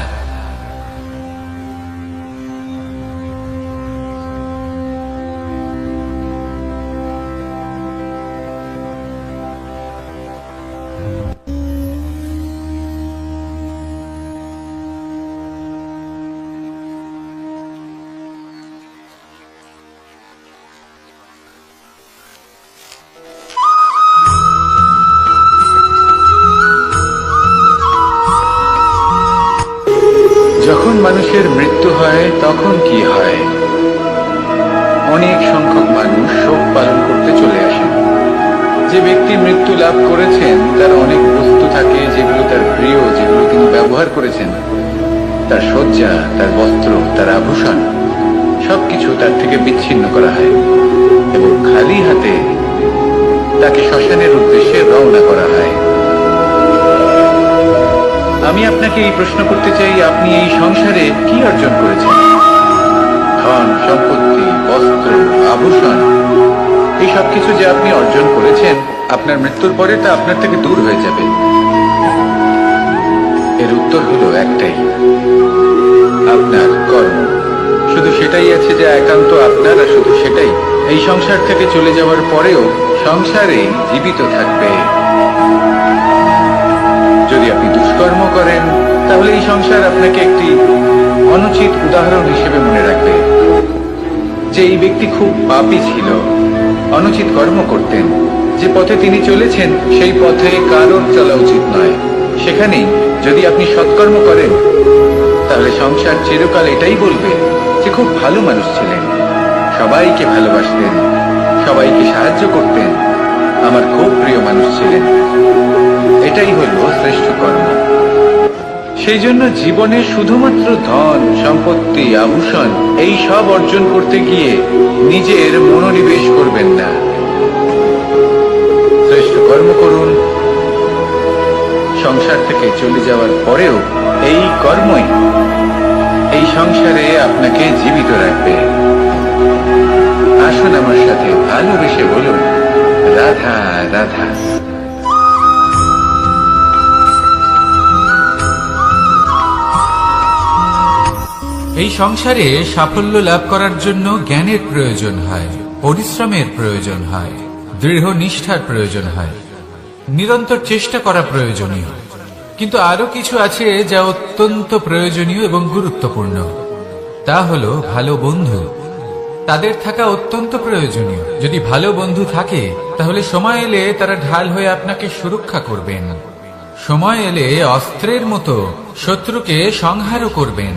যখন মানুষের মৃত্যু হয় তখন কি হয়? অনেক সংখ্যক মানুষ শোক পালন করতে চলে আসেন। যে ব্যক্তি মৃত্যু লাভ করেছেন তার অনেক বস্তু থাকে যেগুলো তার প্রিয়, যেগুলো তিনি ব্যবহার করেছেন। তার শয্যা, তার বস্ত্র, তার আভূষণ সবকিছু তার থেকে বিচ্ছিন্ন করা হয় এবং খালি হাতে তাকে শ্মশানের উদ্দেশ্যে রওনা করা হয়। আমি আপনাকে এই প্রশ্ন করতে চাই, আপনি এই সংসারে কি অর্জন করেছেন? ধন, সম্পত্তি, বস্ত্র, আভূষণ, এই সব কিছু যে আপনি অর্জন করেছেন আপনার মৃত্যুর পরে তা আপনার থেকে দূর হয়ে যাবে। এর উত্তর হলো একটাই, আপনার কর্ম। শুধু সেটাই আছে যা একান্ত আপনার, আর শুধু সেটাই এই সংসার থেকে চলে যাওয়ার পরেও সংসারে জীবিত থাকবে। যদি আপনি দুষ্কর্ম করেন তাহলে এই সংসার আপনাকে একটি অনুচিত উদাহরণ হিসেবে মনে রাখবে যে এই ব্যক্তি খুব পাপী ছিল, অনুচিত কর্ম করতেন। যে পথে তিনি চলেছেন সেই পথে কারোর চলা উচিত নয়। সেখানেই যদি আপনি সৎকর্ম করেন তাহলে সংসার চিরকাল এটাই বলবে যে খুব ভালো মানুষ ছিলেন, সবাইকে ভালোবাসতেন, সবাইকে সাহায্য করতেন, আমার খুব প্রিয় মানুষ ছিলেন। এটাই হলো শ্রেষ্ঠ কর্ম। সেই জন্য জীবনে শুধুমাত্র ধন সম্পত্তি আভূষণ এই সব অর্জন করতে গিয়ে নিজের মনোনিবেশ করবেন না। শ্রেষ্ঠ কর্ম করুন। সংসার থেকে চলে যাওয়ার পরেও এই কর্মই এই সংসারে আপনাকে জীবিত রাখবে। আসুন আমার সাথে ভালোবেসে বলুন, রাধা রাধা। এই সংসারে সাফল্য লাভ করার জন্য জ্ঞানের প্রয়োজন হয়, পরিশ্রমের প্রয়োজন হয়, দৃঢ় নিষ্ঠার প্রয়োজন হয়, নিরন্তর চেষ্টা করা প্রয়োজনীয়। কিন্তু আরো কিছু আছে যা অত্যন্ত প্রয়োজনীয় এবং গুরুত্বপূর্ণ। তা হলো ভালো বন্ধু। তাদের থাকা অত্যন্ত প্রয়োজনীয়। যদি ভালো বন্ধু থাকে তাহলে সময় এলে তারা ঢাল হয়ে আপনাকে সুরক্ষা করবেন। সময় এলে অস্ত্রের মতো শত্রুকে সংহারও করবেন।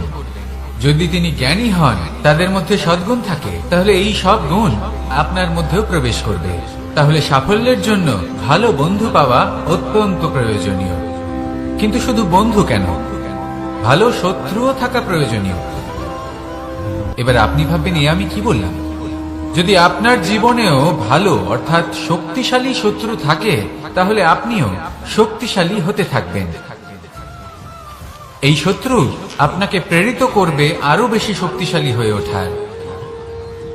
যদি তিনি জ্ঞানী হন, তাদের মধ্যে সদ্গুণ থাকে, তাহলে এই সব গুণ আপনার মধ্যেও প্রবেশ করবে। তাহলে সাফল্যের জন্য ভালো বন্ধু পাওয়া অত্যন্ত প্রয়োজনীয়। কিন্তু শুধু বন্ধু কেন, ভালো শত্রুও থাকা প্রয়োজনীয়। এবার আপনি ভাববেন, এ আমি কি বললাম? যদি আপনার জীবনেও ভালো অর্থাৎ শক্তিশালী শত্রু থাকে তাহলে আপনিও শক্তিশালী হতে থাকবেন। এই শত্রু আপনাকে প্রেরিত করবে আরো বেশি শক্তিশালী হয়ে ওঠার।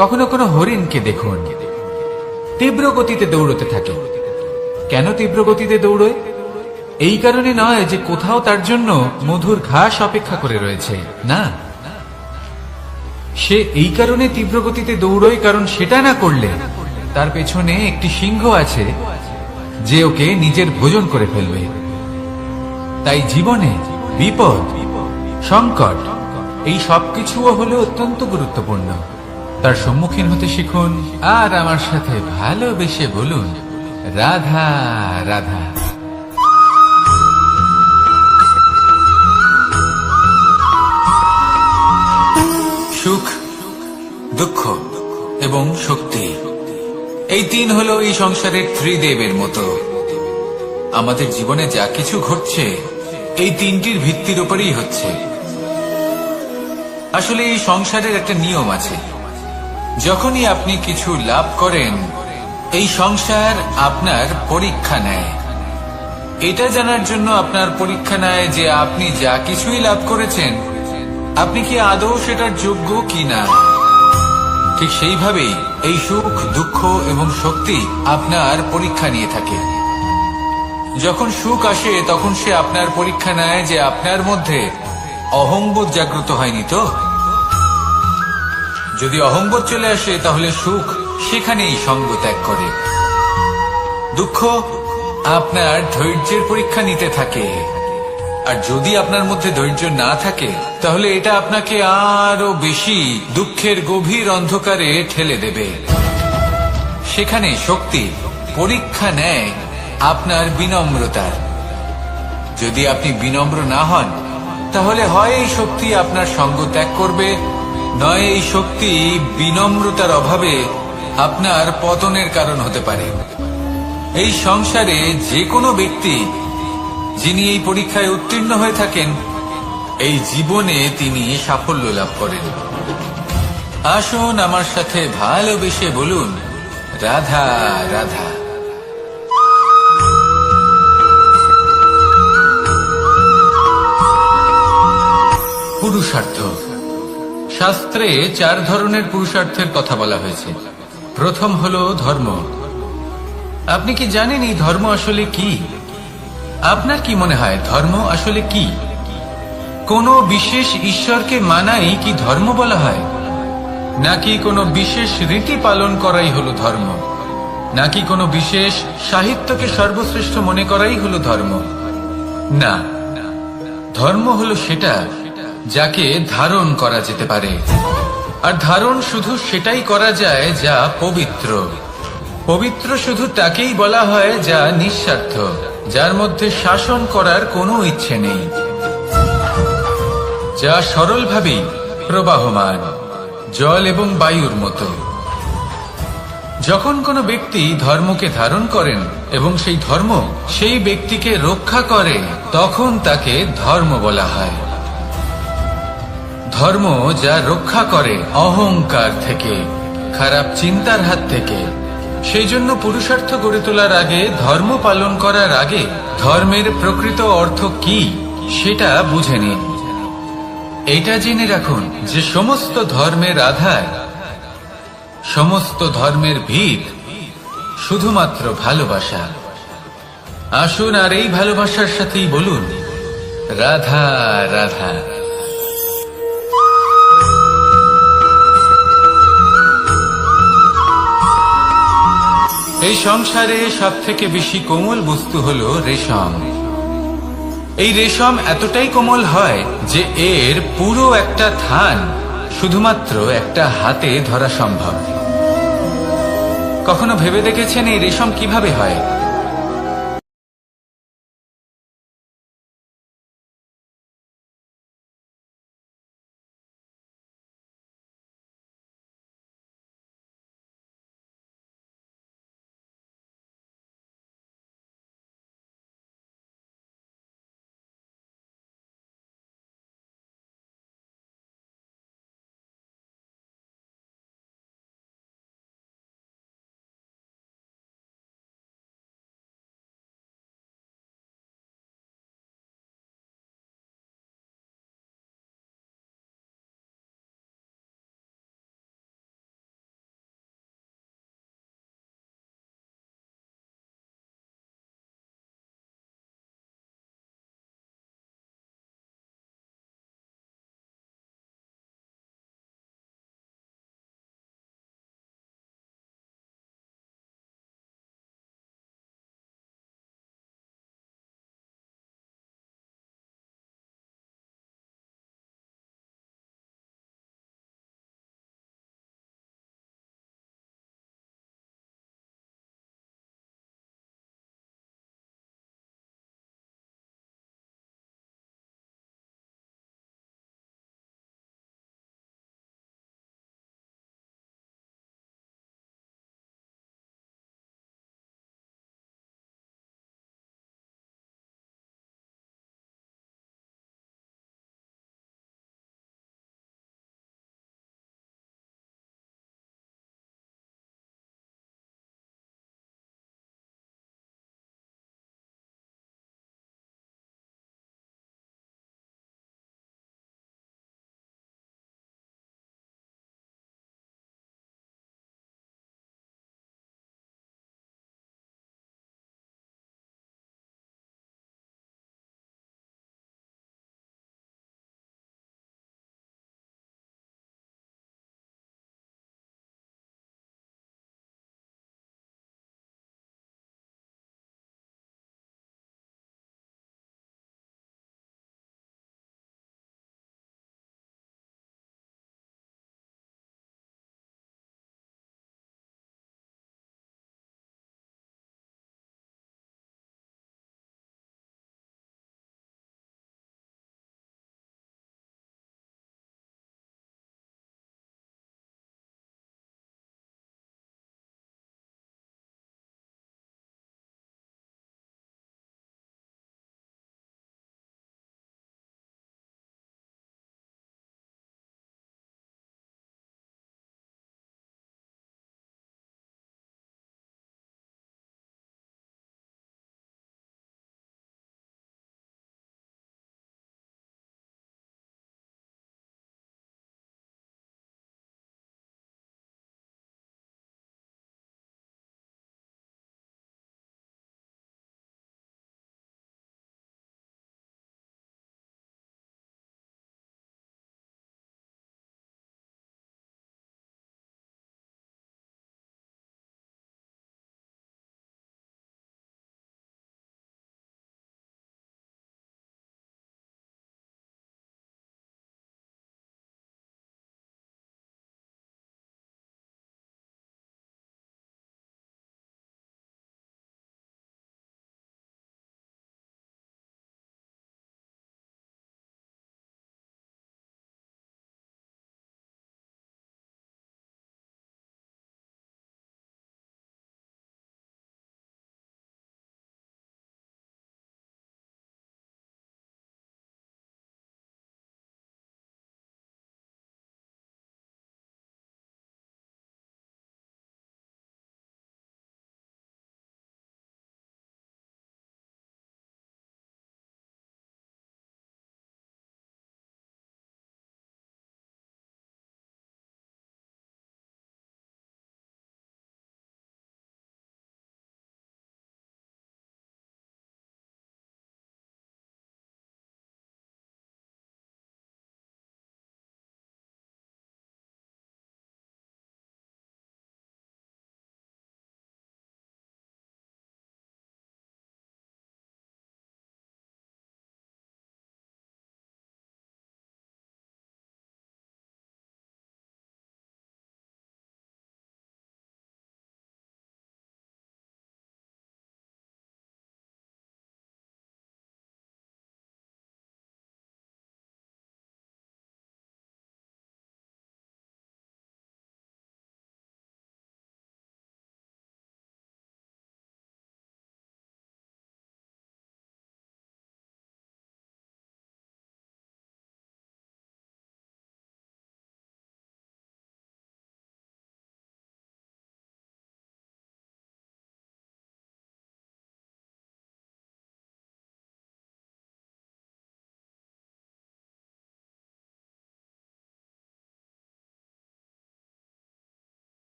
কখনো কোনো হরিণকে দেখুন, তীব্র গতিতে দৌড়তে থাকে। কেন তীব্র গতিতে দৌড়য়? এই কারণে নয় যে কোথাও তার জন্য মধুর ঘাস অপেক্ষা করে রয়েছে, না। সে এই কারণে তীব্র গতিতে দৌড়য় কারণ সেটা না করলে তার পেছনে একটি সিংহ আছে যে ওকে নিজের ভোজন করে ফেলবে। তাই জীবনে বিপদ, সংকট এই সবকিছুও হলো অত্যন্ত গুরুত্বপূর্ণ। তার সম্মুখীন হতে শিখুন আর আমার সাথে ভালোবেসে বলুন, রাধা রাধা। সুখ, দুঃখ এবং শক্তি, এই তিন হলো এই সংসারের ত্রিদেবের মতো। আমাদের জীবনে যা কিছু ঘটছে এই তিনটির ভিত্তির উপরেই হচ্ছে। আসলে এই সংসারের একটা নিয়ম আছে, যখনই আপনি কিছু লাভ করেন এই সংসার আপনার পরীক্ষা নেয়। এটা জানার জন্য আপনার পরীক্ষা নেয় যে আপনি যা কিছুই লাভ করেছেন আপনি কি আদৌ সেটার যোগ্য কিনা। ঠিক সেইভাবেই এই সুখ, দুঃখ এবং শক্তি আপনার পরীক্ষা নিয়ে থাকে। যখন সুখ আসে তখন সে আপনার পরীক্ষা নেয় যে আপনার মধ্যে অহংবোধ জাগ্রত হয়নি তো। যদি অহংবোধ চলে আসে তাহলে সুখ সেখানেই সঙ্গ ত্যাগ করে। দুঃখ আপনার ধৈর্যের পরীক্ষা নিতে থাকে, আর যদি আপনার মধ্যে ধৈর্য না থাকে তাহলে এটা আপনাকে আরো বেশি দুঃখের গভীর অন্ধকারে ঠেলে দেবে। সেখানে শক্তি পরীক্ষা নেয় আপনার বিনম্রতার। যদি আপনি বিনম্র না হন তাহলে হয় এই শক্তি আপনার সঙ্গ ত্যাগ করবে, নয় এই শক্তি বিনম্রতার অভাবে আপনার পতনের কারণ হতে পারে। এই সংসারে যে কোনো ব্যক্তি যিনি এই পরীক্ষায় উত্তীর্ণ হয়ে থাকেন এই জীবনে তিনি সাফল্য লাভ করেন। আসুন আমার সাথে ভালোবেসে বলুন, রাধা রাধা। পুরুষার্থ। শাস্ত্রে 4 ধরনের পুরুষার্থের কথা বলা হয়েছে। প্রথম হলো ধর্ম। আপনি কি জানেন এই ধর্ম আসলে কি? আপনার কি মনে হয় ধর্ম আসলে কি? কোনো বিশেষ ঈশ্বরকে মানাই কি ধর্ম বলা হয়? নাকি কোনো বিশেষ রীতি পালন করাই হলো ধর্ম? নাকি কোনো বিশেষ সাহিত্যকে সর্বশ্রেষ্ঠ মনে করাই হলো ধর্ম? না, ধর্ম হলো সেটা যাকে ধারণ করা যেতে পারে। আর ধারণ শুধু সেটাই করা যায় যা পবিত্র। পবিত্র শুধু তাকেই বলা হয় যা নিঃস্বার্থ, যার মধ্যে শাসন করার কোনো ইচ্ছে নেই, যা সরলভাবেই প্রবাহমান, জল এবং বায়ুর মতো। যখন কোনো ব্যক্তি ধর্মকে ধারণ করেন এবং সেই ধর্ম সেই ব্যক্তিকে রক্ষা করে, তখন তাকে ধর্ম বলা হয়। ধর্ম যা রক্ষা করে অহংকার থেকে, খারাপ চিন্তার হাত থেকে। সেই জন্য পুরুষার্থ গড়ে তোলার আগে, ধর্ম পালন করার আগে ধর্মের প্রকৃত অর্থ কি সেটা বুঝে নিন। এটা জেনে রাখুন যে সমস্ত ধর্মের আধার, সমস্ত ধর্মের ভিত শুধুমাত্র ভালোবাসা। আসুন আর এই ভালোবাসার সাথেই বলুন রাধা রাধা। এই সংসারে সব থেকে বেশি কোমল বস্তু হলো রেশম। এই রেশম এতটাই কোমল হয় যে এর পুরো একটা থান শুধুমাত্র একটা হাতে ধরা সম্ভব। কখনো ভেবে দেখেছেন এই রেশম কিভাবে হয়?